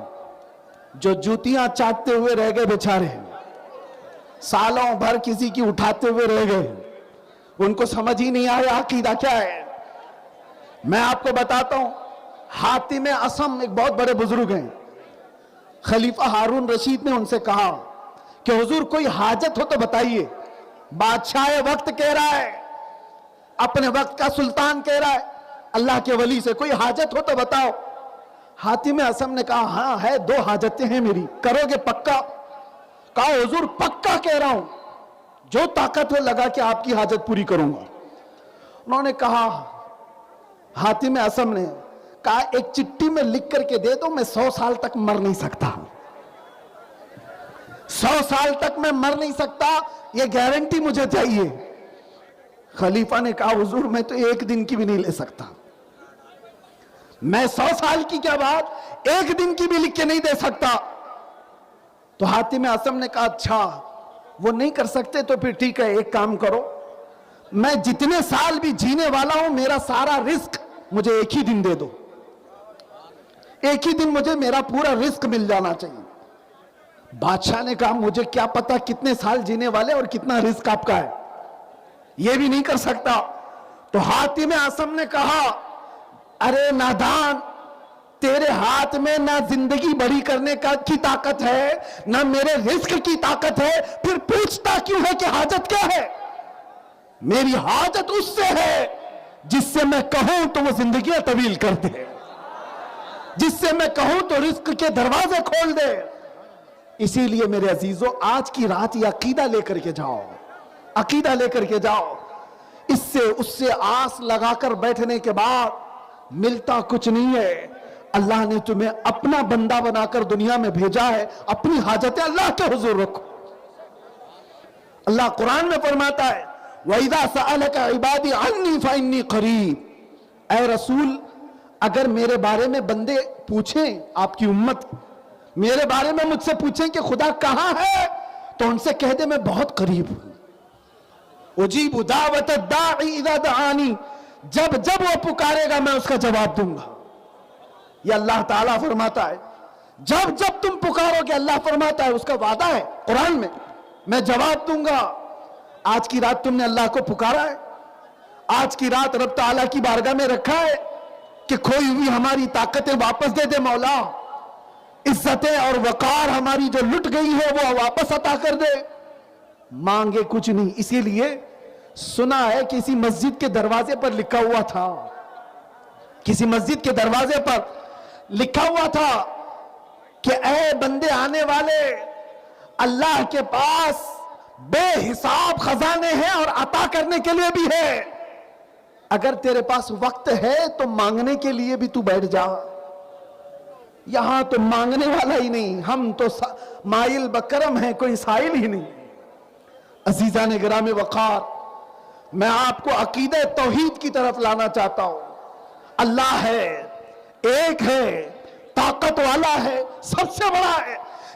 جو جوتیاں چاٹتے ہوئے رہ گئے بیچارے، سالوں بھر کسی کی اٹھاتے ہوئے رہ گئے، ان کو سمجھ ہی نہیں آیا عقیدہ کیا ہے. میں آپ کو بتاتا ہوں، حاتم اصم ایک بہت بڑے بزرگ ہیں. خلیفہ ہارون رشید نے ان سے کہا کہ حضور کوئی حاجت ہو تو بتائیے. بادشاہ وقت کہہ رہا ہے، اپنے وقت کا سلطان کہہ رہا ہے اللہ کے ولی سے کوئی حاجت ہو تو بتاؤ. حاتم اصم نے کہا ہاں ہے، دو حاجتیں ہیں میری، کرو گے پکا؟ کہا حضور پکا کہہ رہا ہوں، جو طاقت ہو لگا کہ آپ کی حاجت پوری کروں گا. انہوں نے کہا، حاتم اصم نے کہا ایک چٹھی میں لکھ کر کے دے دو، میں 100 سال تک مر نہیں سکتا ہوں، 100 سال تک میں مر نہیں سکتا، یہ گارنٹی مجھے چاہیے. خلیفہ نے کہا حضور میں تو ایک دن کی بھی نہیں لے سکتا، میں 100 سال کی کیا بات، ایک دن کی بھی لکھ کے نہیں دے سکتا. تو حاتم اصم نے کہا اچھا وہ نہیں کر سکتے تو پھر ٹھیک ہے، ایک کام کرو، میں جتنے سال بھی جینے والا ہوں میرا سارا رزق مجھے ایک ہی دن دے دو، ایک ہی دن مجھے میرا پورا رزق مل جانا چاہیے. بادشاہ نے کہا مجھے کیا پتا کتنے سال جینے والے اور کتنا رزق آپ کا ہے، یہ بھی نہیں کر سکتا. تو حاتم اصم نے کہا ارے نادان، تیرے ہاتھ میں نہ زندگی بڑی کرنے کی طاقت ہے، نہ میرے رزق کی طاقت ہے، پھر پوچھتا کیوں ہے کہ حاجت کیا ہے؟ میری حاجت اس سے ہے جس سے میں کہوں تو وہ زندگیاں طویل کر دے، جس سے میں کہوں تو رزق کے دروازے کھول دے. اسی لیے میرے عزیزوں آج کی رات یہ عقیدہ لے کر کے جاؤ، عقیدہ لے کر کے جاؤ. اس سے آس لگا کر بیٹھنے کے بعد ملتا کچھ نہیں ہے. اللہ نے تمہیں اپنا بندہ بنا کر دنیا میں بھیجا ہے، اپنی حاجتیں اللہ کے حضور رکھو. اللہ قرآن میں فرماتا ہے وَإِذَا سَأَلَكَ عِبَادِي عَنِّي فَإِنِّي قَرِيبٌ. اے رسول اگر میرے بارے میں بندے پوچھیں، آپ کی امت میرے بارے میں مجھ سے پوچھیں کہ خدا کہاں ہے، تو ان سے کہہ دے میں بہت قریب ہوں. اجیب دعوت الداعی اذا دعانی، جب جب وہ پکارے گا میں اس کا جواب دوں گا. یہ اللہ تعالیٰ فرماتا ہے جب جب تم پکارو گے، اللہ فرماتا ہے اس کا وعدہ ہے قرآن میں جواب دوں گا. آج کی رات تم نے اللہ کو پکارا ہے، آج کی رات رب تعالیٰ کی بارگاہ میں رکھا ہے کہ کھوئی ہوئی ہماری طاقتیں واپس دے دے مولا، عزتیں اور وقار ہماری جو لٹ گئی ہے وہ واپس عطا کر دے. مانگے کچھ نہیں. اسی لیے سنا ہے کسی مسجد کے دروازے پر لکھا ہوا تھا، کسی مسجد کے دروازے پر لکھا ہوا تھا کہ اے بندے آنے والے، اللہ کے پاس بے حساب خزانے ہیں اور عطا کرنے کے لیے بھی ہے. اگر تیرے پاس وقت ہے تو مانگنے کے لیے بھی تو بیٹھ جا. یہاں تو مانگنے والا ہی نہیں، ہم تو مائل بکرم ہیں، کوئی سائل ہی نہیں. عزیزان گرامی وقار، میں آپ کو عقیدہ توحید کی طرف لانا چاہتا ہوں. اللہ ہے، ایک ہے، طاقت والا ہے، سب سے بڑا ہے.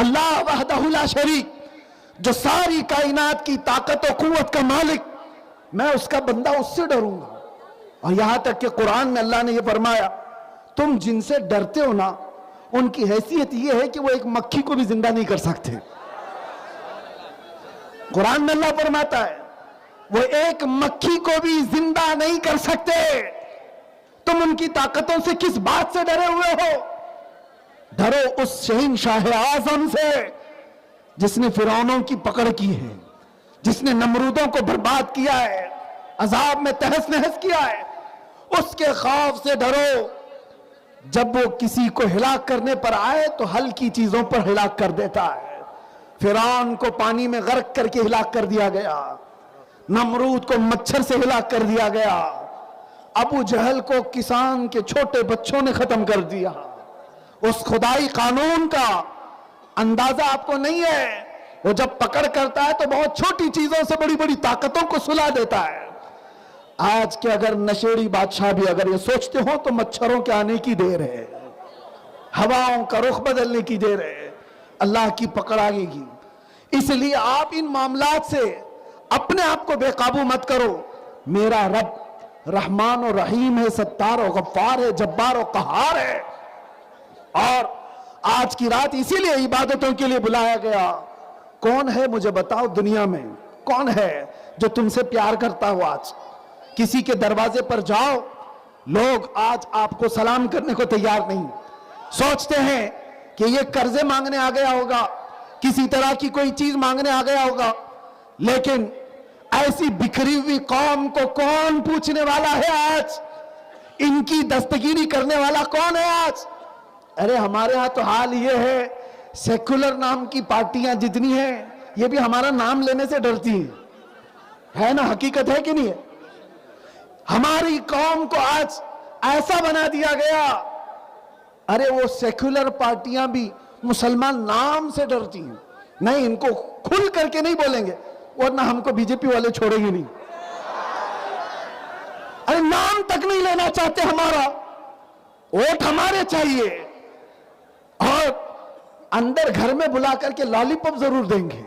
اللہ وحدہ لا شریک جو ساری کائنات کی طاقت و قوت کا مالک، میں اس کا بندہ، اس سے ڈروں گا۔ اور یہاں تک کہ قرآن میں اللہ نے یہ فرمایا تم جن سے ڈرتے ہو نا ان کی حیثیت یہ ہے کہ وہ ایک مکھی کو بھی زندہ نہیں کر سکتے۔ قرآن میں اللہ فرماتا ہے وہ ایک مکھی کو بھی زندہ نہیں کر سکتے، تم ان کی طاقتوں سے کس بات سے ڈرے ہوئے ہو؟ ڈرو اس شہنشاہ اعظم سے جس نے فرعونوں کی پکڑ کی ہے، جس نے نمرودوں کو برباد کیا ہے، عذاب میں تہس نہس کیا ہے۔ اس کے خوف سے ڈرو، جب وہ کسی کو ہلاک کرنے پر آئے تو ہلکی چیزوں پر ہلاک کر دیتا ہے۔ فرعون کو پانی میں غرق کر کے ہلاک کر دیا گیا، نمرود کو مچھر سے ہلاک کر دیا گیا، ابو جہل کو کسان کے چھوٹے بچوں نے ختم کر دیا۔ اس خدائی قانون کا اندازہ آپ کو نہیں ہے، وہ جب پکڑ کرتا ہے تو بہت چھوٹی چیزوں سے بڑی بڑی طاقتوں کو سلا دیتا ہے۔ آج کے اگر نشیڑی بادشاہ بھی اگر یہ سوچتے ہو تو مچھروں کے آنے کی دیر ہے، ہواؤں کا رخ بدلنے کی دیر ہے، اللہ کی پکڑ آئے گی۔ اس لیے آپ ان معاملات سے اپنے آپ کو بے قابو مت کرو۔ میرا رب رحمان و رحیم ہے، ستار و غفار ہے، جبار و قہار ہے۔ اور آج کی رات اسی لیے عبادتوں کے لیے بلایا گیا۔ کون ہے مجھے بتاؤ دنیا میں کون ہے جو تم سے پیار کرتا ہو؟ آج کسی کے دروازے پر جاؤ، لوگ آج آپ کو سلام کرنے کو تیار نہیں، سوچتے ہیں کہ یہ قرضے مانگنے آ گیا ہوگا، کسی طرح کی کوئی چیز مانگنے آ گیا ہوگا۔ لیکن ایسی بکھری ہوئی قوم کو کون پوچھنے والا ہے آج؟ ان کی دستگیری کرنے والا کون ہے آج؟ ارے ہمارے ہاں تو حال یہ ہے، سیکولر نام کی پارٹیاں جتنی ہیں یہ بھی ہمارا نام لینے سے ڈرتی ہیں، ہے نا؟ حقیقت ہے کہ نہیں ہے؟ ہماری قوم کو آج ایسا بنا دیا گیا، ارے وہ سیکولر پارٹیاں بھی مسلمان نام سے ڈرتی ہیں، نہیں ان کو کھل کر کے نہیں بولیں گے ورنہ ہم کو بی جے پی والے چھوڑیں گے نہیں۔ ارے نام تک نہیں لینا چاہتے، ہمارا ووٹ ہمارے چاہیے، اور اندر گھر میں بلا کر کے لالی پاپ ضرور دیں گے۔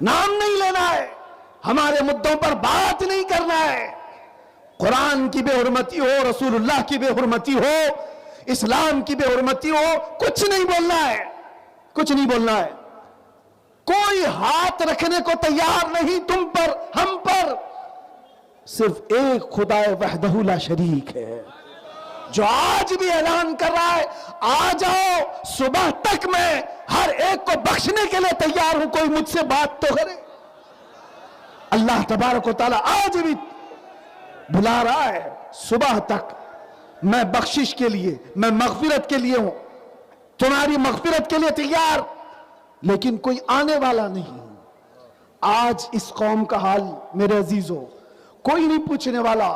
نام نہیں لینا ہے، ہمارے مدوں پر بات نہیں کرنا ہے۔ قرآن کی بے حرمتی ہو، رسول اللہ کی بے حرمتی ہو، اسلام کی بے حرمتی ہو، کچھ نہیں بولنا ہے، کچھ نہیں بولنا ہے۔ کوئی ہاتھ رکھنے کو تیار نہیں تم پر، ہم پر، صرف ایک خدا وحدہ لا شریک ہے جو آج بھی اعلان کر رہا ہے آ جاؤ صبح تک میں ہر ایک کو بخشنے کے لیے تیار ہوں، کوئی مجھ سے بات تو کرے۔ اللہ تبارک و تعالیٰ آج بھی بلا رہا ہے صبح تک، میں بخشش کے لیے، میں مغفرت کے لیے ہوں، تمہاری مغفرت کے لیے تیار، لیکن کوئی آنے والا نہیں۔ آج اس قوم کا حال میرے عزیزو کوئی نہیں پوچھنے والا۔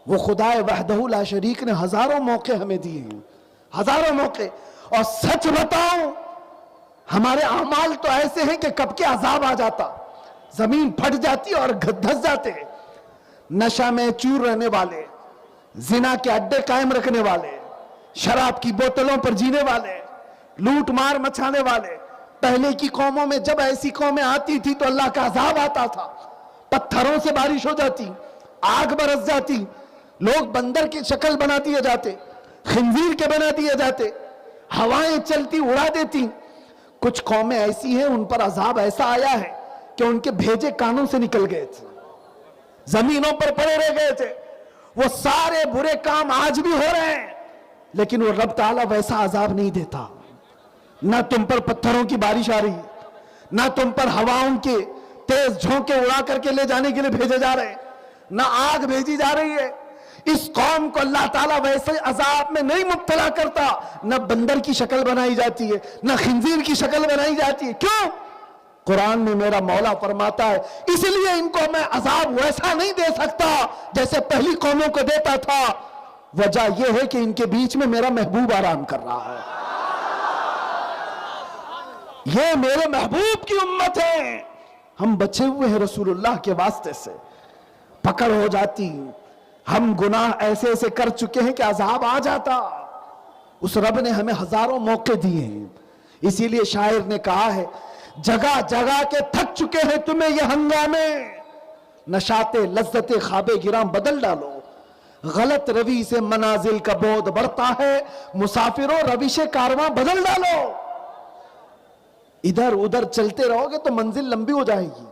وہ خدا وحدہ لا شریک نے ہزاروں موقع ہمیں دیے ہیں، ہزاروں موقع، اور سچ بتاؤں ہمارے اعمال تو ایسے ہیں کہ کب کے عذاب آ جاتا، زمین پھٹ جاتی اور دھس جاتے۔ نشہ میں چور رہنے والے، زنا کے اڈے قائم رکھنے والے، شراب کی بوتلوں پر جینے والے، لوٹ مار مچانے والے، پہلے کی قوموں میں جب ایسی قومیں آتی تھی تو اللہ کا عذاب آتا تھا، پتھروں سے بارش ہو جاتی، آگ برس جاتی، لوگ بندر کی شکل بنا دیے جاتے، خنزیر کے بنا دیے جاتے، ہوائیں چلتی اڑا دیتی۔ کچھ قومیں ایسی ہیں ان پر عذاب ایسا آیا ہے کہ ان کے بھیجے کانوں سے نکل گئے تھے، زمینوں پر پڑے رہ گئے تھے۔ وہ سارے برے کام آج بھی ہو رہے ہیں، لیکن وہ رب تعالیٰ ویسا عذاب نہیں دیتا۔ نہ تم پر پتھروں کی بارش آ رہی ہے، نہ تم پر ہواؤں کے تیز جھونکے اڑا کر کے لے جانے کے لیے بھیجے جا رہے ہیں، نہ آگ بھیجی جا رہی ہے۔ اس قوم کو اللہ تعالیٰ ویسے عذاب میں نہیں مبتلا کرتا، نہ بندر کی شکل بنائی جاتی ہے، نہ خنزیر کی شکل بنائی جاتی ہے۔ کیوں؟ قرآن میں میرا مولا فرماتا ہے اس لیے ان کو میں عذاب ویسا نہیں دے سکتا جیسے پہلی قوموں کو دیتا تھا، وجہ یہ ہے کہ ان کے بیچ میں میرا محبوب آرام کر رہا ہے، یہ میرے محبوب کی امت ہے۔ ہم بچے ہوئے ہیں رسول اللہ کے واسطے سے، پکڑ ہو جاتی، ہم گناہ ایسے ایسے کر چکے ہیں کہ عذاب آ جاتا، اس رب نے ہمیں ہزاروں موقع دیے ہیں. اسی لیے شاعر نے کہا ہے جگہ جگہ کے تھک چکے ہیں تمہیں یہ ہنگامے, نشاط لذت خواب گراں بدل ڈالو, غلط روی سے منازل کا بودھ بڑھتا ہے, مسافروں روش کارواں بدل ڈالو. ادھر ادھر چلتے رہو گے تو منزل لمبی ہو جائے گی.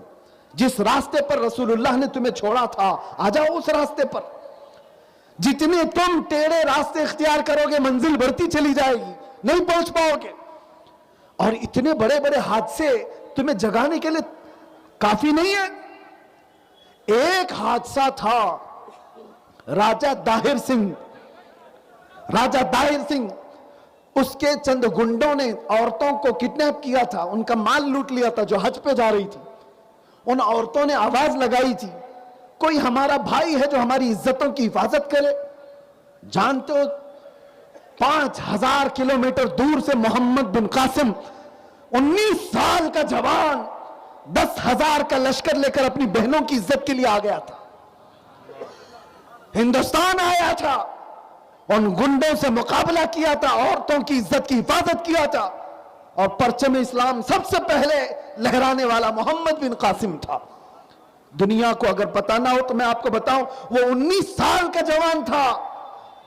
جس راستے پر رسول اللہ نے تمہیں چھوڑا تھا آ جاؤ اس راستے پر. جتنے تم ٹیڑے راستے اختیار کرو گے منزل بڑھتی چلی جائے گی, نہیں پہنچ پاؤ گے. اور اتنے بڑے بڑے حادثے تمہیں جگانے کے لیے کافی نہیں ہے. ایک حادثہ تھا راجہ داہر سنگھ, اس کے چند گنڈوں نے عورتوں کو کڈنیپ کیا تھا, ان کا مال لوٹ لیا تھا جو حج پہ جا رہی تھی. ان عورتوں نے آواز لگائی تھی کوئی ہمارا بھائی ہے جو ہماری عزتوں کی حفاظت کرے. جانتے ہو 5000 کلومیٹر دور سے محمد بن قاسم 19 سال کا جوان 10,000 کا لشکر لے کر اپنی بہنوں کی عزت کے لیے آ گیا تھا, ہندوستان آیا تھا, ان گنڈوں سے مقابلہ کیا تھا, عورتوں کی عزت کی حفاظت کیا تھا, اور پرچم اسلام سب سے پہلے لہرانے والا محمد بن قاسم تھا. دنیا کو اگر پتا نہ ہو تو میں آپ کو بتاؤں وہ 19 سال کا جوان تھا.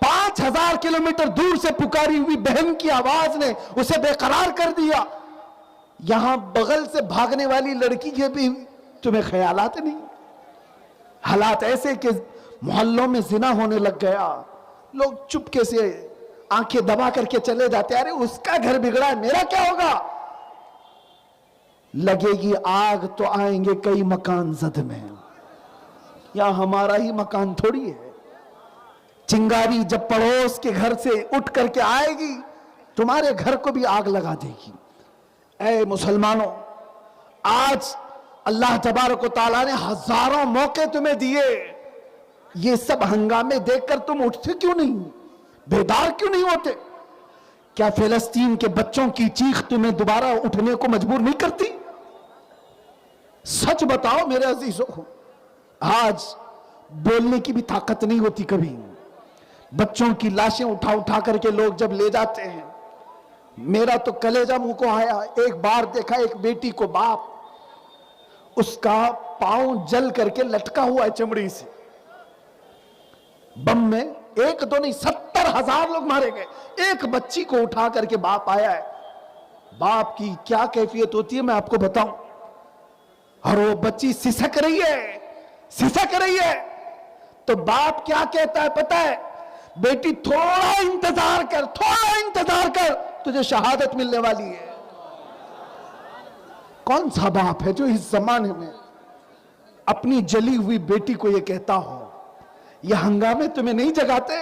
5000 کلومیٹر دور سے پکاری ہوئی بہن کی آواز نے اسے بے قرار کر دیا. یہاں بغل سے بھاگنے والی لڑکی کے بھی تمہیں خیالات نہیں. حالات ایسے کہ محلوں میں زنا ہونے لگ گیا, لوگ چپکے سے آنکھیں دبا کر کے چلے جاتے, ارے اس کا گھر بگڑا ہے میرا کیا ہوگا. لگے گی آگ تو آئیں گے کئی مکان زد میں, یا ہمارا ہی مکان تھوڑی ہے. چنگاری جب پڑوس کے گھر سے اٹھ کر کے آئے گی تمہارے گھر کو بھی آگ لگا دے گی. اے مسلمانوں, آج اللہ تبارک و تعالیٰ نے ہزاروں موقع تمہیں دیے, یہ سب ہنگامے دیکھ کر تم اٹھتے کیوں نہیں, بیدار کیوں نہیں ہوتے؟ کیا فلسطین کے بچوں کی چیخ تمہیں دوبارہ اٹھنے کو مجبور نہیں کرتی؟ سچ بتاؤ میرے عزیزوں, آج بولنے کی بھی طاقت نہیں ہوتی کبھی. بچوں کی لاشیں اٹھا اٹھا کر کے لوگ جب لے جاتے ہیں, میرا تو کلیجہ منہ کو آیا. ایک بار دیکھا ایک بیٹی کو باپ, اس کا پاؤں جل کر کے لٹکا ہوا ہے چمڑی سے, بم میں 1 2 نہیں 70,000 لوگ مارے گئے. ایک بچی کو اٹھا کر کے باپ آیا ہے. باپ کی کیا کیفیت ہوتی ہے میں آپ کو بتاؤں. اور وہ بچی سسک رہی ہے تو باپ کیا کہتا ہے پتہ ہے, بیٹی تھوڑا انتظار کر تجھے شہادت ملنے والی ہے. کون سا باپ ہے جو اس زمانے میں اپنی جلی ہوئی بیٹی کو یہ کہتا ہو؟ یہ ہنگامے تمہیں نہیں جگاتے,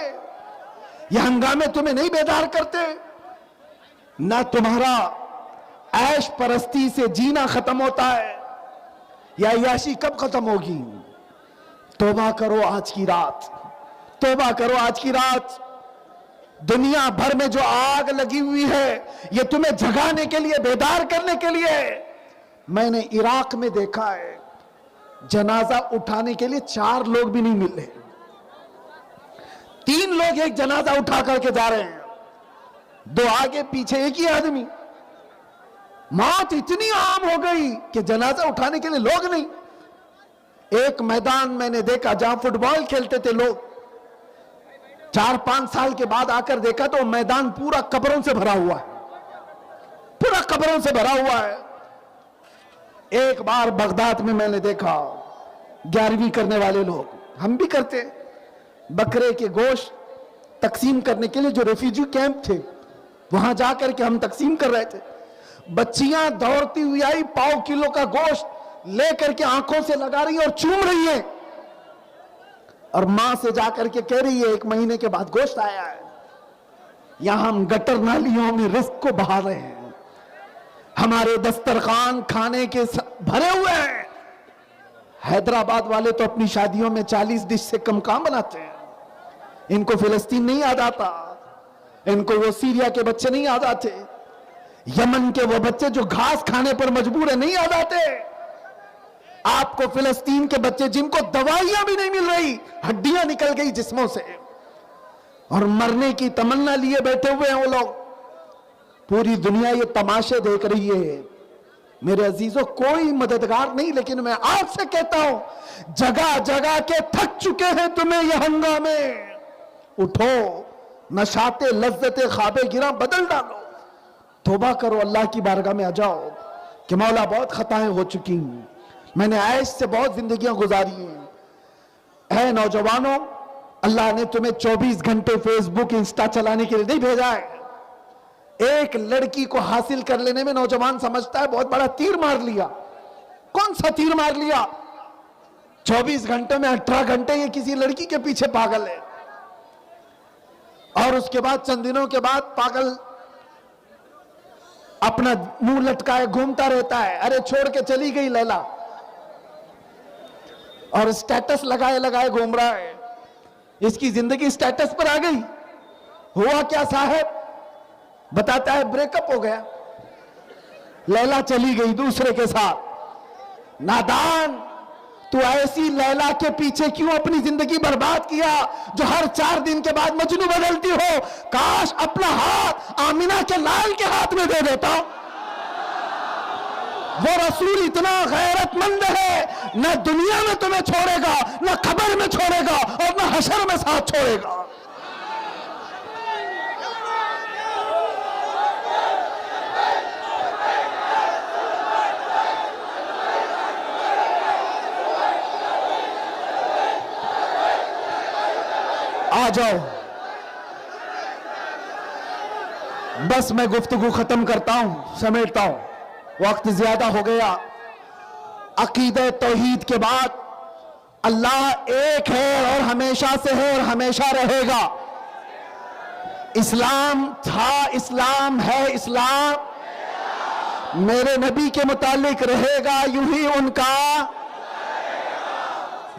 یہ ہنگامے تمہیں نہیں بیدار کرتے. نہ تمہارا عیش پرستی سے جینا ختم ہوتا ہے, یا عیاشی کب ختم ہوگی؟ توبہ کرو آج کی رات. دنیا بھر میں جو آگ لگی ہوئی ہے یہ تمہیں جگانے کے لیے, بیدار کرنے کے لیے. میں نے عراق میں دیکھا ہے جنازہ اٹھانے کے لیے 4 لوگ بھی نہیں مل رہے. 3 لوگ ایک جنازہ اٹھا کر کے جا رہے ہیں, 2 آگے پیچھے ایک ہی آدمی. موت اتنی عام ہو گئی کہ جنازہ اٹھانے کے لیے لوگ نہیں. ایک میدان میں نے دیکھا جہاں فٹ بال کھیلتے تھے لوگ, 4-5 سال کے بعد آ کر دیکھا تو میدان پورا قبروں سے بھرا ہوا ہے. ایک بار بغداد میں میں نے دیکھا 11ویں کرنے والے لوگ, ہم بھی کرتے, بکرے کے گوشت تقسیم کرنے کے لیے جو ریفیوجی کیمپ تھے وہاں جا کر کے ہم تقسیم کر رہے تھے. بچیاں دوڑتی ہوئی آئی, 1.5 کلو کا گوشت لے کر کے آنکھوں سے لگا رہی ہے اور چوم رہی ہے, اور ماں سے جا کر کے کہہ رہی ہے 1 مہینے کے بعد گوشت آیا ہے. یہاں ہم گٹر نالیوں میں رزق کو بہا رہے ہیں, ہمارے دسترخوان کھانے کے بھرے ہوئے ہیں. حیدرآباد والے تو اپنی شادیوں میں 40 ڈش سے کم کام بناتے ہیں. ان کو فلسطین نہیں یاد آتا, ان کو وہ سیریا کے بچے نہیں یاد آتے, یمن کے وہ بچے جو گھاس کھانے پر مجبور ہیں نہیں یاد آتے. آپ کو فلسطین کے بچے جن کو دوائیاں بھی نہیں مل رہی, ہڈیاں نکل گئی جسموں سے, اور مرنے کی تمنا لیے بیٹھے ہوئے ہیں وہ لوگ. پوری دنیا یہ تماشے دیکھ رہی ہے. میرے عزیزوں کوئی مددگار نہیں, لیکن میں آج سے کہتا ہوں جگہ جگہ کے تھک چکے ہیں تمہیں یہ ہنگامے. اٹھو, نشاط لذت خواب گراں بدل ڈالو, توبہ کرو, اللہ کی بارگاہ میں آ جاؤ کہ مولا بہت خطائیں ہو چکی ہیں, میں نے عیش سے بہت زندگیاں گزاری ہیں. اے نوجوانوں, اللہ نے تمہیں 24 گھنٹے فیس بک انسٹا چلانے کے لیے نہیں بھیجا ہے. ایک لڑکی کو حاصل کر لینے میں نوجوان سمجھتا ہے بہت بڑا تیر مار لیا. کون سا تیر مار لیا؟ 24 گھنٹے میں 18 گھنٹے یہ کسی لڑکی کے پیچھے پاگل ہے, اور اس کے بعد چند دنوں کے بعد پاگل اپنا منہ لٹکائے گھومتا رہتا ہے. ارے چھوڑ کے چلی گئی لیلا, اور سٹیٹس لگائے لگائے گھوم رہا ہے. اس کی زندگی سٹیٹس پر آ گئی. ہوا کیا صاحب؟ بتاتا ہے بریک اپ ہو گیا, لیلا چلی گئی دوسرے کے ساتھ. نادان, تو ایسی لیلا کے پیچھے کیوں اپنی زندگی برباد کیا جو ہر 4 دن کے بعد مجنو بدلتی ہو؟ کاش اپنا ہاتھ آمینہ کے لال کے ہاتھ میں دے دیتا. وہ رسول اتنا غیرت مند ہے, نہ دنیا میں تمہیں چھوڑے گا, نہ قبر میں چھوڑے گا, اور نہ حشر میں ساتھ چھوڑے گا. آ جاؤ, بس میں گفتگو ختم کرتا ہوں, سمیٹتا ہوں, وقت زیادہ ہو گیا. عقیدہ توحید کے بعد اللہ ایک ہے اور ہمیشہ سے ہے اور ہمیشہ رہے گا. اسلام تھا, اسلام ہے, اسلام میرے نبی کے متعلق رہے گا, یوں ہی ان کا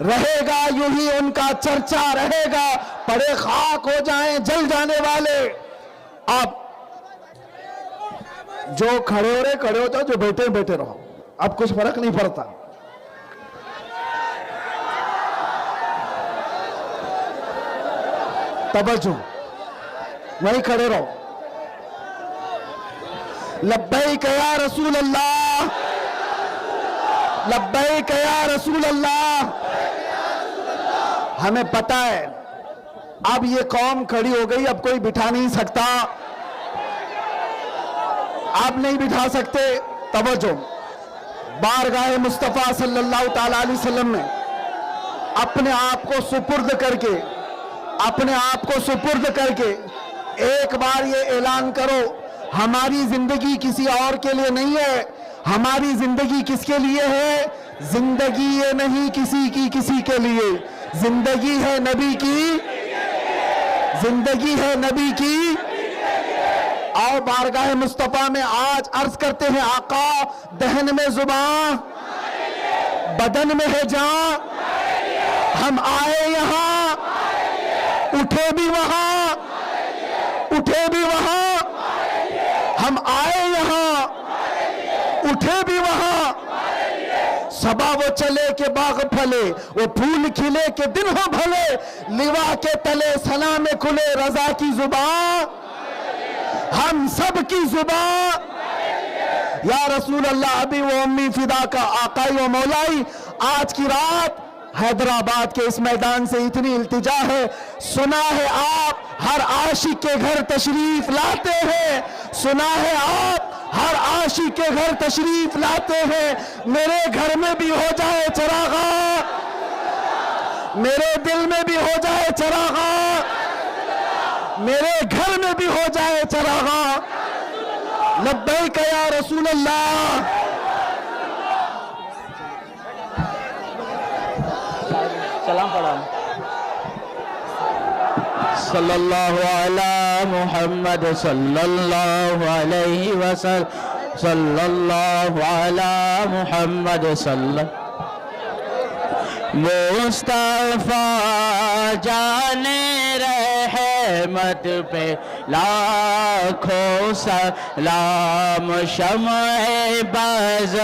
رہے گا, یوں ہی ان کا چرچا رہے گا. پڑے خاک ہو جائیں جل جانے والے. آپ جو کھڑے ہو رہے کھڑے ہو جاؤ, جو بیٹھے بیٹھے رہو, اب کچھ فرق نہیں پڑتا. توجہ, وہیں کھڑے رہو. لبیک یا رسول اللہ, لبیک یا رسول اللہ. ہمیں پتہ ہے اب یہ قوم کھڑی ہو گئی, اب کوئی بٹھا نہیں سکتا, آپ نہیں بٹھا سکتے. توجہ, بارگاہ مصطفیٰ صلی اللہ تعالی علیہ وسلم میں اپنے آپ کو سپرد کر کے, اپنے آپ کو سپرد کر کے ایک بار یہ اعلان کرو, ہماری زندگی کسی اور کے لیے نہیں ہے. ہماری زندگی کس کے لیے ہے؟ زندگی یہ نہیں کسی کی کسی کے لیے, زندگی ہے نبی کی, زندگی ہے نبی کی. آؤ بارگاہ مصطفیٰ میں آج عرض کرتے ہیں, آقا دہن میں زبان, بدن میں ہے جان, ہم آئے یہاں, اٹھے بھی وہاں, اٹھے بھی وہاں, ہم آئے یہاں, اٹھے بھی وہاں. صبا وہ چلے کہ باغ پھلے, وہ پھول کھلے کہ دن ہو بھلے, لوا کے تلے سلام کھلے, رضا کی زبان, ہم سب کی زبان. یا رسول اللہ ابھی وہ امی فدا کا آقائی و مولائی. آج کی رات حیدرآباد کے اس میدان سے اتنی التجا ہے, سنا ہے آپ ہر عاشق کے گھر تشریف لاتے ہیں, سنا ہے آپ ہر عاشق کے گھر تشریف لاتے ہیں. میرے گھر میں بھی ہو جائے چراغاں, میرے دل میں بھی ہو جائے چراغاں, میرے گھر میں بھی ہو جائے چراغاں. لبیک یا رسول اللہ. سلام پڑھا. صلی اللہ علی محمد صلی اللہ علیہ وسلم, صلی اللہ علی محمد صلی مصطفیٰ جان رحمت رحمت پہ لاکھوں سلام شمع باز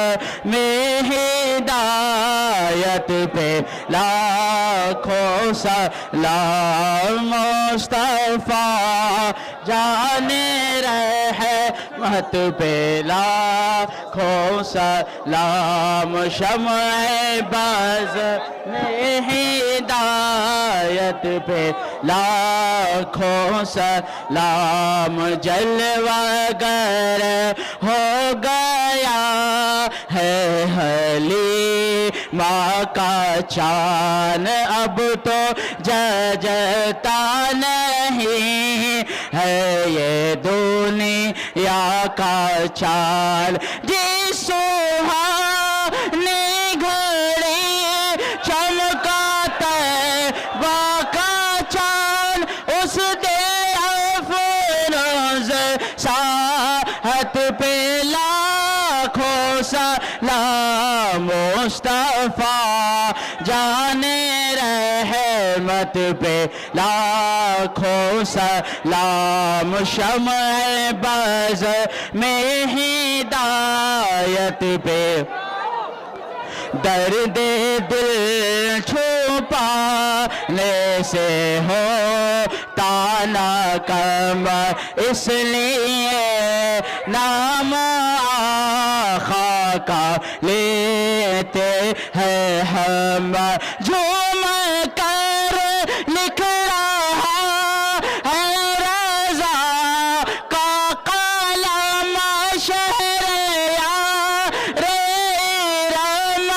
میں ہدایت پہ لاکھوں سلام مصطفیٰ جان رحمت پہ لاکھوں سلام شمع باز میں ہدایت پہ لاکھوں سلام جلوہ گر ہو گیا ہے حلیمہ کا چاند اب تو ججتا نہیں ہے یہ دنیا کا چاند جس سہانی گھڑی چمکا طیبہ کا چاند اس دے افروز ساحت پہ لاکھوں سلام مصطفیٰ جان رحمت پہ لاکھوں سلام شمع باز میں ہدایت پہ درد دل چھپانے سے ہو تانا کم اس لیے نام آقا کا لیتے ہیں ہم جھوم کر لکھ رہا ہے رضا کا قلم شہر یار رم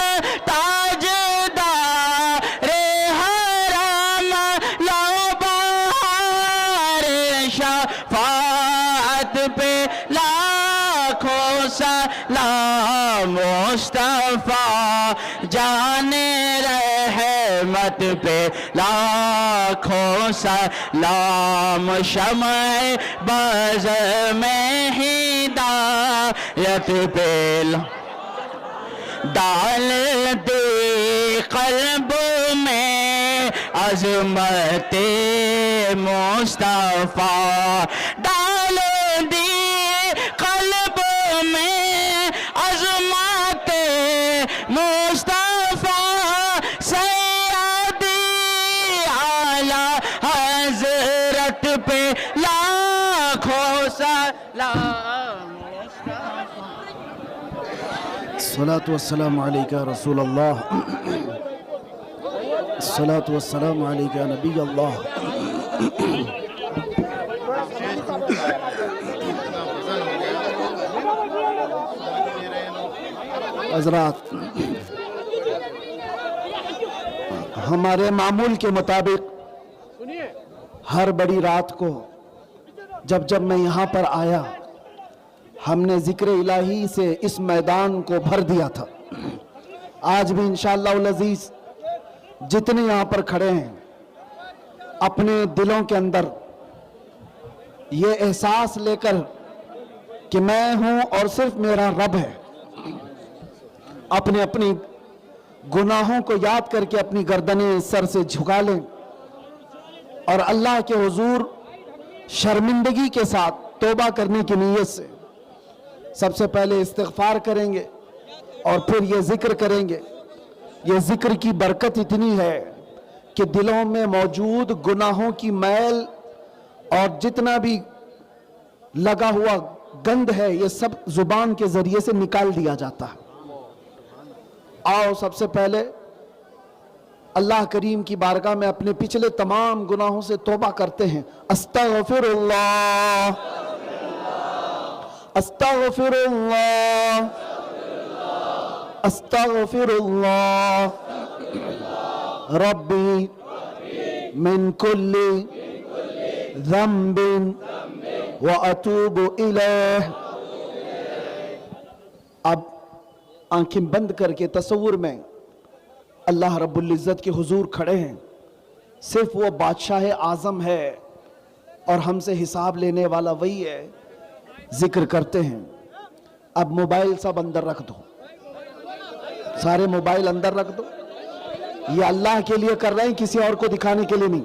تاجدار حرم لو بہار شفاعت پہ لاکھوں سلام مصطفیٰ جان رحمت پہ لاکھوں سلام شمع باز میں ہدایت پہ ڈال دے قلب میں عظمت مصطفیٰ ڈال دی قلب میں عظمت مصطفیٰ سیدی اعلیٰ حضرت پہ لاکھوں سلام الصلاة والسلام عليك يا رسول الله الصلاة والسلام عليك يا نبي الله حضرات ہمارے معمول کے مطابق ہر بڑی رات کو جب میں یہاں پر آیا ہم نے ذکر الہی سے اس میدان کو بھر دیا تھا. آج بھی انشاءاللہ العزیز جتنے یہاں پر کھڑے ہیں اپنے دلوں کے اندر یہ احساس لے کر کہ میں ہوں اور صرف میرا رب ہے, اپنی گناہوں کو یاد کر کے اپنی گردنیں سر سے جھکا لیں اور اللہ کے حضور شرمندگی کے ساتھ توبہ کرنے کی نیت سے سب سے پہلے استغفار کریں گے اور پھر یہ ذکر کریں گے. یہ ذکر کی برکت اتنی ہے کہ دلوں میں موجود گناہوں کی میل اور جتنا بھی لگا ہوا گند ہے یہ سب زبان کے ذریعے سے نکال دیا جاتا ہے. آؤ سب سے پہلے اللہ کریم کی بارگاہ میں اپنے پچھلے تمام گناہوں سے توبہ کرتے ہیں. استغفر اللہ استغفر اللہ استغفر اللہ ربی من کل ذنب واتوب الیہ. اب آنکھیں بند کر کے تصور میں اللہ رب العزت کے حضور کھڑے ہیں. صرف وہ بادشاہ اعظم ہے اور ہم سے حساب لینے والا وہی ہے. ذکر کرتے ہیں. اب موبائل سب اندر رکھ دو, سارے موبائل اندر رکھ دو. یہ اللہ کے لیے کر رہے ہیں, کسی اور کو دکھانے کے لیے نہیں.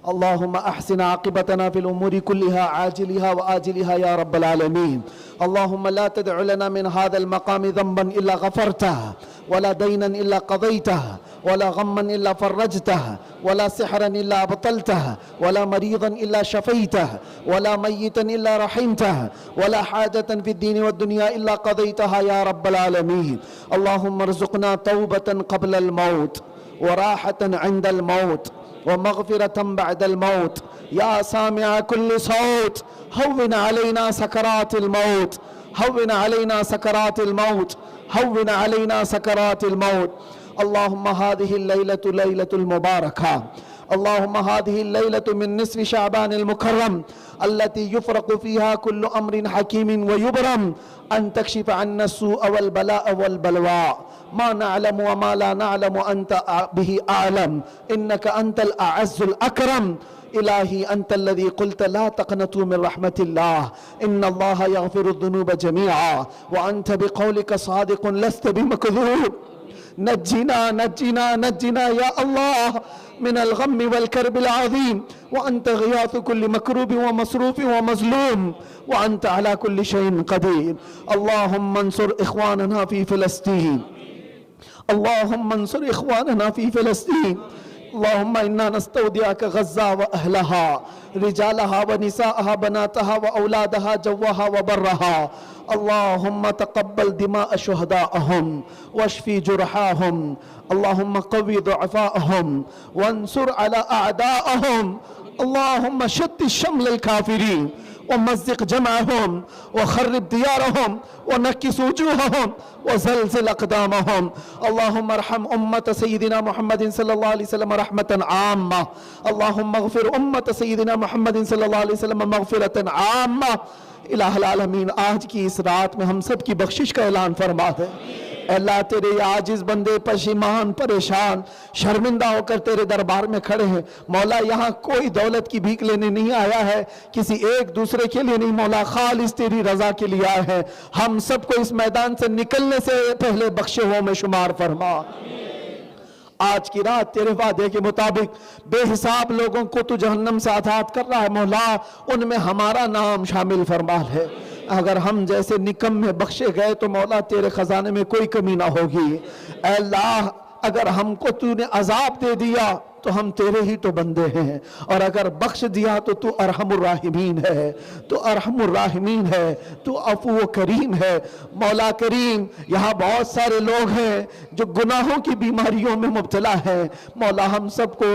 اللهم احسن عاقبتنا في الامور كلها عاجلها واجلها يا رب العالمين. اللهم لا تدع لنا من هذا المقام ذنبا الا غفرته، ولا دينا الا قضيته، ولا غما الا فرجته، ولا سحرا الا ابطلته، ولا مريضا الا شفيته، ولا ميتا الا رحمته، ولا حاجة في الدين والدنيا الا قضيتها يا رب العالمين. اللهم ارزقنا توبة قبل الموت، وراحة عند الموت، ومغفرة بعد الموت. يا سامع كل صوت، هون علينا سكرات الموت، هون علينا سكرات الموت، هون علينا سكرات الموت. اللهم هذه الليلة ليلة المباركة، اللهم هذه الليلة من نصف شعبان المكرم التي يفرق فيها كل أمر حكيم ويبرم، أن تكشف عنا السوء والبلاء والبلواء، ما نعلم وما لا نعلم أنت به أعلم، إنك أنت الأعز الأكرم. إلهي أنت الذي قلت لا تقنطوا من رحمة الله، إن الله يغفر الذنوب جميعا، وأنت بقولك صادق لست بمكذوب. نجنا نجنا نجنا يا الله من الغم والكرب العظيم، وأنت غياث كل مكروب ومصروف ومظلوم، وأنت على كل شيء قدير. اللهم انصر إخواننا في فلسطين، اللهم انصر إخواننا في فلسطين. اللهم إنا نستودعك غزة وأهلها، رجالها ونساءها بناتها وأولادها جوها وبرها. اللهم تقبل دماء شهدائهم واشفي جرحاهم، اللهم قوي ضعفائهم وانصر على أعدائهم. اللهم شتت شمل الكافرين ومزق جمعهم وخرب ديارهم ونكس وجوههم وزلزل أقدامهم. اللهم ارحم أمة سيدنا محمد صلى الله عليه وسلم رحمة عامة. اللهم اغفر أمة سيدنا محمد صلى الله عليه وسلم مغفرة عامة. الہ العالمین، آج کی اس رات میں ہم سب کی بخشش کا اعلان فرما دے۔ اے اللہ، تیرے عاجز بندے پشیمان پریشان شرمندہ ہو کر تیرے دربار میں کھڑے ہیں مولا۔ یہاں کوئی دولت کی بھیک لینے نہیں آیا ہے، کسی ایک دوسرے کے لیے نہیں مولا، خالص تیری رضا کے لیے آئے ہیں۔ ہم سب کو اس میدان سے نکلنے سے پہلے بخشے ہوں میں شمار فرما۔ آج کی رات تیرے وعدے کے مطابق بے حساب لوگوں کو تو جہنم سے آزاد کر رہا ہے مولا، ان میں ہمارا نام شامل فرما ہے۔ اگر ہم جیسے نکمے بخشے گئے تو مولا تیرے خزانے میں کوئی کمی نہ ہوگی۔ اے اللہ، اگر ہم کو تو نے عذاب دے دیا تو ہم تیرے ہی تو بندے ہیں، اور اگر بخش دیا تو تو ارحم الراحمین ہے، تو ارحم الراحمین ہے، تو عفو و کریم ہے۔ مولا کریم، یہاں بہت سارے لوگ ہیں جو گناہوں کی بیماریوں میں مبتلا ہیں مولا، ہم سب کو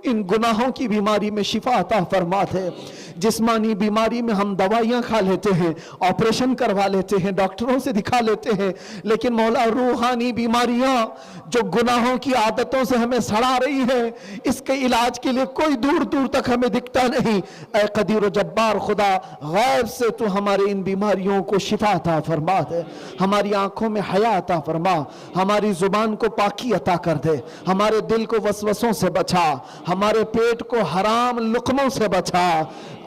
ان گناہوں کی بیماری میں شفا عطا فرما دے۔ جسمانی بیماری میں ہم دوائیاں کھا لیتے ہیں، آپریشن کروا لیتے ہیں، ڈاکٹروں سے دکھا لیتے ہیں، لیکن مولا روحانی بیماریاں جو گناہوں کی عادتوں سے ہمیں سڑا رہی ہے، اس کے علاج کے لیے کوئی دور دور تک ہمیں دکھتا نہیں۔ اے قدیر و جبار خدا، غیب سے تو ہمارے ان بیماریوں کو شفا عطا فرما دے، ہماری آنکھوں میں حیا عطا فرما، ہماری زبان کو پاکی عطا کر دے، ہمارے دل کو وسوسوں سے بچا، ہمارے پیٹ کو حرام لقموں سے بچا،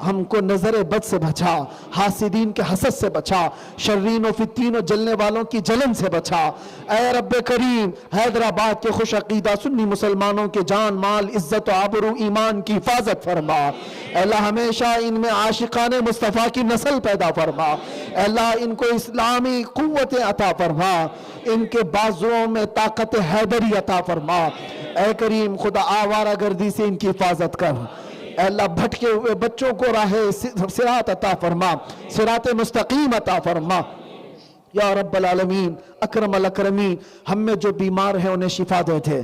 ہم کو نظر بد سے بچا، حاسدین کے حسد سے بچا، شرین و فتین و جلنے والوں کی جلن سے بچا۔ اے رب کریم، حیدرآباد کے خوش عقیدہ سنی مسلمانوں کے جان مال عزت و آبرو ایمان کی حفاظت فرما۔ اے اللہ، ہمیشہ ان میں عاشقان مصطفیٰ کی نسل پیدا فرما۔ اے اللہ، ان کو اسلامی قوت عطا فرما، ان کے بازوؤں میں طاقت حیدری عطا فرما۔ اے کریم خدا، آوارہ گردی سے ان کی حفاظت کر۔ اے اللہ، بھٹکے ہوئے بچوں کو راہ صراط عطا فرما، صراط مستقیم عطا فرما۔ یا رب العالمین، اکرم الاکرمین، ہم میں جو بیمار ہیں انہیں شفا دیتے،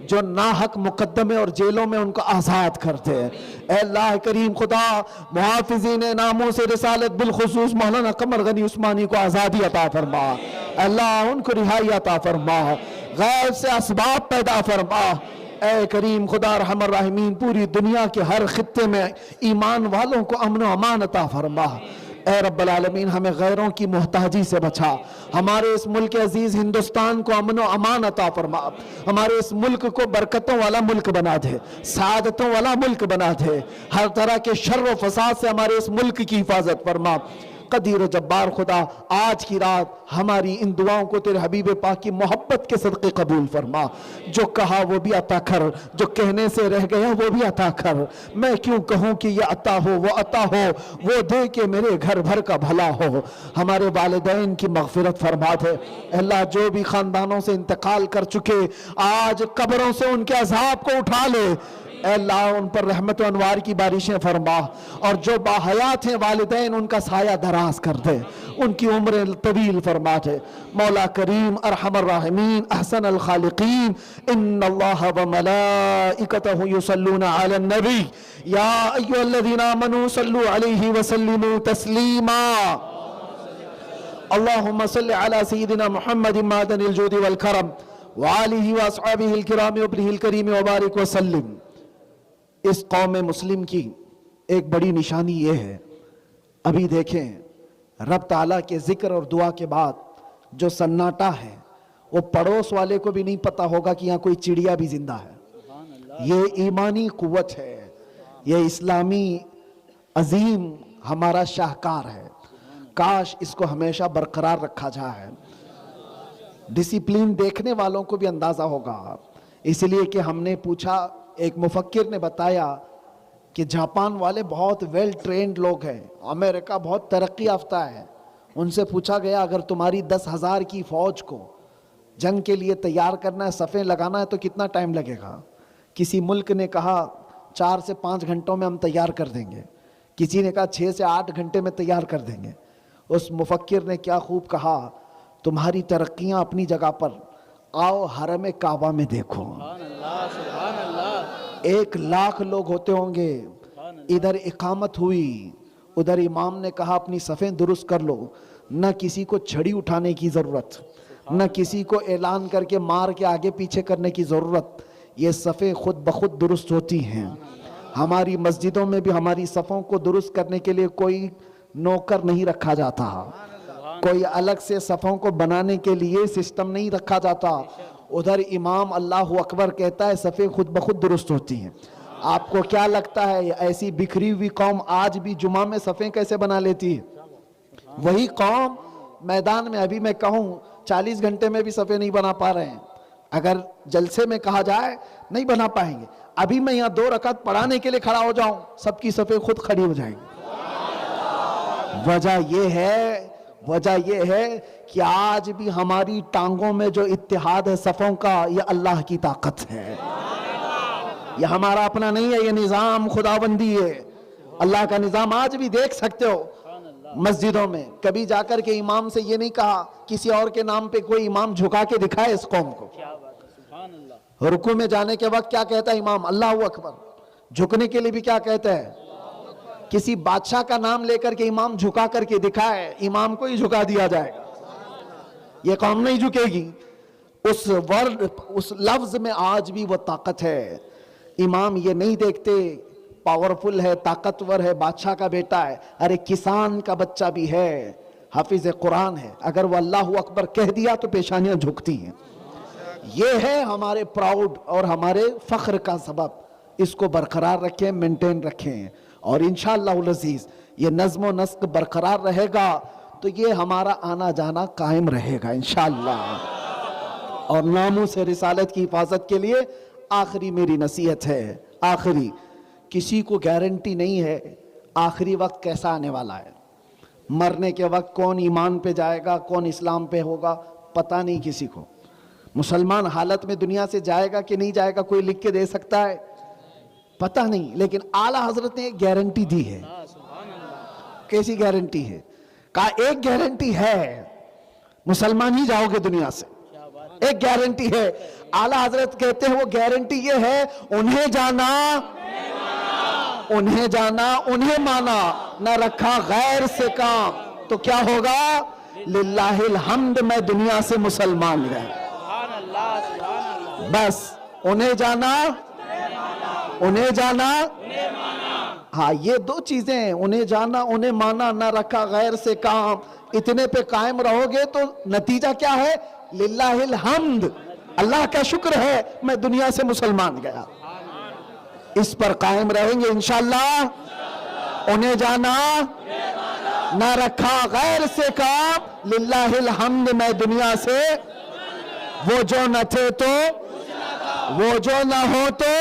جو ناحق مقدمے اور جیلوں میں ان کو آزاد کرتے۔ اے اللہ کریم خدا، محافظین ناموس رسالت بالخصوص مولانا قمر غنی عثمانی کو آزادی عطا فرما۔ اے اللہ، ان کو رہائی عطا فرما، غیب سے اسباب پیدا فرما۔ اے کریم خدا ارحم الراحمین، پوری دنیا کے ہر خطے میں ایمان والوں کو امن و امان عطا فرما۔ اے رب العالمین، ہمیں غیروں کی محتاجی سے بچا، ہمارے اس ملک عزیز ہندوستان کو امن و امان عطا فرما، ہمارے اس ملک کو برکتوں والا ملک بنا دے، سعادتوں والا ملک بنا دے، ہر طرح کے شر و فساد سے ہمارے اس ملک کی حفاظت فرما۔ قدیر و جبار خدا آج کی رات ہماری ان دعاؤں کو تیرے حبیب پاک کی محبت کے صدقے قبول فرما. جو کہا وہ بھی عطا کر, جو کہنے سے رہ گیا وہ بھی عطا کر. میں کیوں کہوں کہ یہ عطا ہو, وہ عطا ہو, وہ دے کہ میرے گھر بھر کا بھلا ہو. ہمارے والدین کی مغفرت فرما دے. اللہ جو بھی خاندانوں سے انتقال کر چکے آج قبروں سے ان کے عذاب کو اٹھا لے. اے اللہ ان پر رحمت و انوار کی بارشیں فرما, اور جو باحیات ہیں والدین ان کا سایہ دراز کر دے, ان کی عمر طویل فرما دے. مولا کریم ارحم الراحمین احسن الخالقین, ان اللہ وملائکتہ یصلون علی النبی یا ایھا الذین آمنوا صلوا علیہ وسلموا تسلیما. اللہم صل علی سیدنا محمد معدن الجود والکرم وآلہ واصحابہ الکرام وابنہ الکریم وبارک وسلم. اس قوم مسلم کی ایک بڑی نشانی یہ ہے, ابھی دیکھیں رب تعالیٰ کے ذکر اور دعا کے بعد جو سناٹا ہے وہ پڑوس والے کو بھی نہیں پتا ہوگا کہ یہاں کوئی چڑیا بھی زندہ ہے. یہ ایمانی قوت ہے, یہ اسلامی عظیم ہمارا شاہکار ہے. کاش اس کو ہمیشہ برقرار رکھا جائے. ڈسپلین دیکھنے والوں کو بھی اندازہ ہوگا, اس لیے کہ ہم نے پوچھا, ایک مفکر نے بتایا کہ جاپان والے بہت ویل ٹرینڈ لوگ ہیں, امریکہ بہت ترقی یافتہ ہے. ان سے پوچھا گیا اگر تمہاری 10,000 کی فوج کو جنگ کے لیے تیار کرنا ہے, صفیں لگانا ہے, تو کتنا ٹائم لگے گا؟ کسی ملک نے کہا 4 سے 5 گھنٹوں میں ہم تیار کر دیں گے, کسی نے کہا 6 سے 8 گھنٹے میں تیار کر دیں گے. اس مفکر نے کیا خوب کہا, تمہاری ترقیاں اپنی جگہ پر, آؤ حرم کعبہ میں دیکھو. 1,00,000 لوگ ہوتے ہوں گے, ادھر اقامت ہوئی, ادھر امام نے کہا اپنی صفیں درست کر لو, نہ کسی کو چھڑی اٹھانے کی ضرورت, نہ کسی کو اعلان کر کے مار کے آگے پیچھے کرنے کی ضرورت. یہ صفیں خود بخود درست ہوتی ہیں. ہماری مسجدوں میں بھی ہماری صفوں کو درست کرنے کے لیے کوئی نوکر نہیں رکھا جاتا, کوئی الگ سے صفوں کو بنانے کے لیے سسٹم نہیں رکھا جاتا. ادھر امام اللہ اکبر کہتا ہے, صفیں خود بخود درست ہوتی ہیں. آپ کو کیا لگتا ہے ایسی بکھری ہوئی قوم آج بھی جمعہ میں صفیں کیسے بنا لیتی ہے؟ وہی قوم میدان میں, ابھی میں کہوں 40 گھنٹے میں بھی صفیں نہیں بنا پا رہے ہیں. اگر جلسے میں کہا جائے نہیں بنا پائیں گے. ابھی میں یہاں 2 رکعت پڑھانے کے لیے کھڑا ہو جاؤں, سب کی صفیں خود کھڑی ہو جائیں گی. وجہ یہ ہے کہ آج بھی ہماری ٹانگوں میں جو اتحاد ہے صفوں کا, یہ اللہ کی طاقت ہے. یہ ہمارا اپنا نہیں ہے, یہ نظام خداوندی ہے. اللہ کا نظام آج بھی دیکھ سکتے ہو مسجدوں میں. کبھی جا کر کے امام سے یہ نہیں کہا کسی اور کے نام پہ کوئی امام جھکا کے دکھائے اس قوم کو. رکوع میں جانے کے وقت کیا کہتا ہے امام؟ اللہ اکبر. جھکنے کے لیے بھی کیا کہتا ہے؟ کسی بادشاہ کا نام لے کر کے امام جھکا کر کے دکھائے, امام کو ہی جھکا دیا جائے گا. یہ قوم نہیں جھکے گی. اس ورڈ, اس لفظ میں آج بھی وہ طاقت ہے. امام یہ نہیں دیکھتے پاورفل ہے, طاقتور ہے, بادشاہ کا بیٹا ہے. ارے کسان کا بچہ بھی ہے, حافظ قرآن ہے, اگر وہ اللہ اکبر کہہ دیا تو پیشانیاں جھکتی ہیں. یہ ہے ہمارے پراؤڈ اور ہمارے فخر کا سبب. اس کو برقرار رکھیں, مینٹین رکھیں, اور انشاءاللہ العزیز یہ نظم و نسق برقرار رہے گا تو یہ ہمارا آنا جانا قائم رہے گا انشاءاللہ. اور ناموس رسالت کی حفاظت کے لیے آخری میری نصیحت ہے, آخری, کسی کو گارنٹی نہیں ہے آخری وقت کیسا آنے والا ہے. مرنے کے وقت کون ایمان پہ جائے گا, کون اسلام پہ ہوگا, پتہ نہیں کسی کو. مسلمان حالت میں دنیا سے جائے گا کہ نہیں جائے گا کوئی لکھ کے دے سکتا ہے؟ پتہ نہیں. لیکن اعلیٰ حضرت نے ایک گارنٹی دی ہے. کیسی گارنٹی ہے؟ کہا ایک گارنٹی ہے, مسلمان ہی جاؤ گے دنیا سے. ایک گارنٹی ہے. اعلیٰ حضرت کہتے ہیں وہ گارنٹی یہ ہے, انہیں جانا انہیں مانا, نہ رکھا غیر سے کام, تو کیا ہوگا؟ للہ الحمد, میں دنیا سے مسلمان گیا. بس انہیں جانا ہاں, یہ 2 چیزیں ہیں, انہیں جانا انہیں مانا, نہ رکھا غیر سے کام. اتنے پہ قائم رہو گے تو نتیجہ کیا ہے؟ للہ الحمد, اللہ کا شکر ہے میں دنیا سے مسلمان گیا. اس پر قائم رہیں گے انشاءاللہ. انہیں جانا نہ رکھا غیر سے کام للہ الحمد میں دنیا سے وہ جو نہ تھے تو وہ جو نہ ہو تو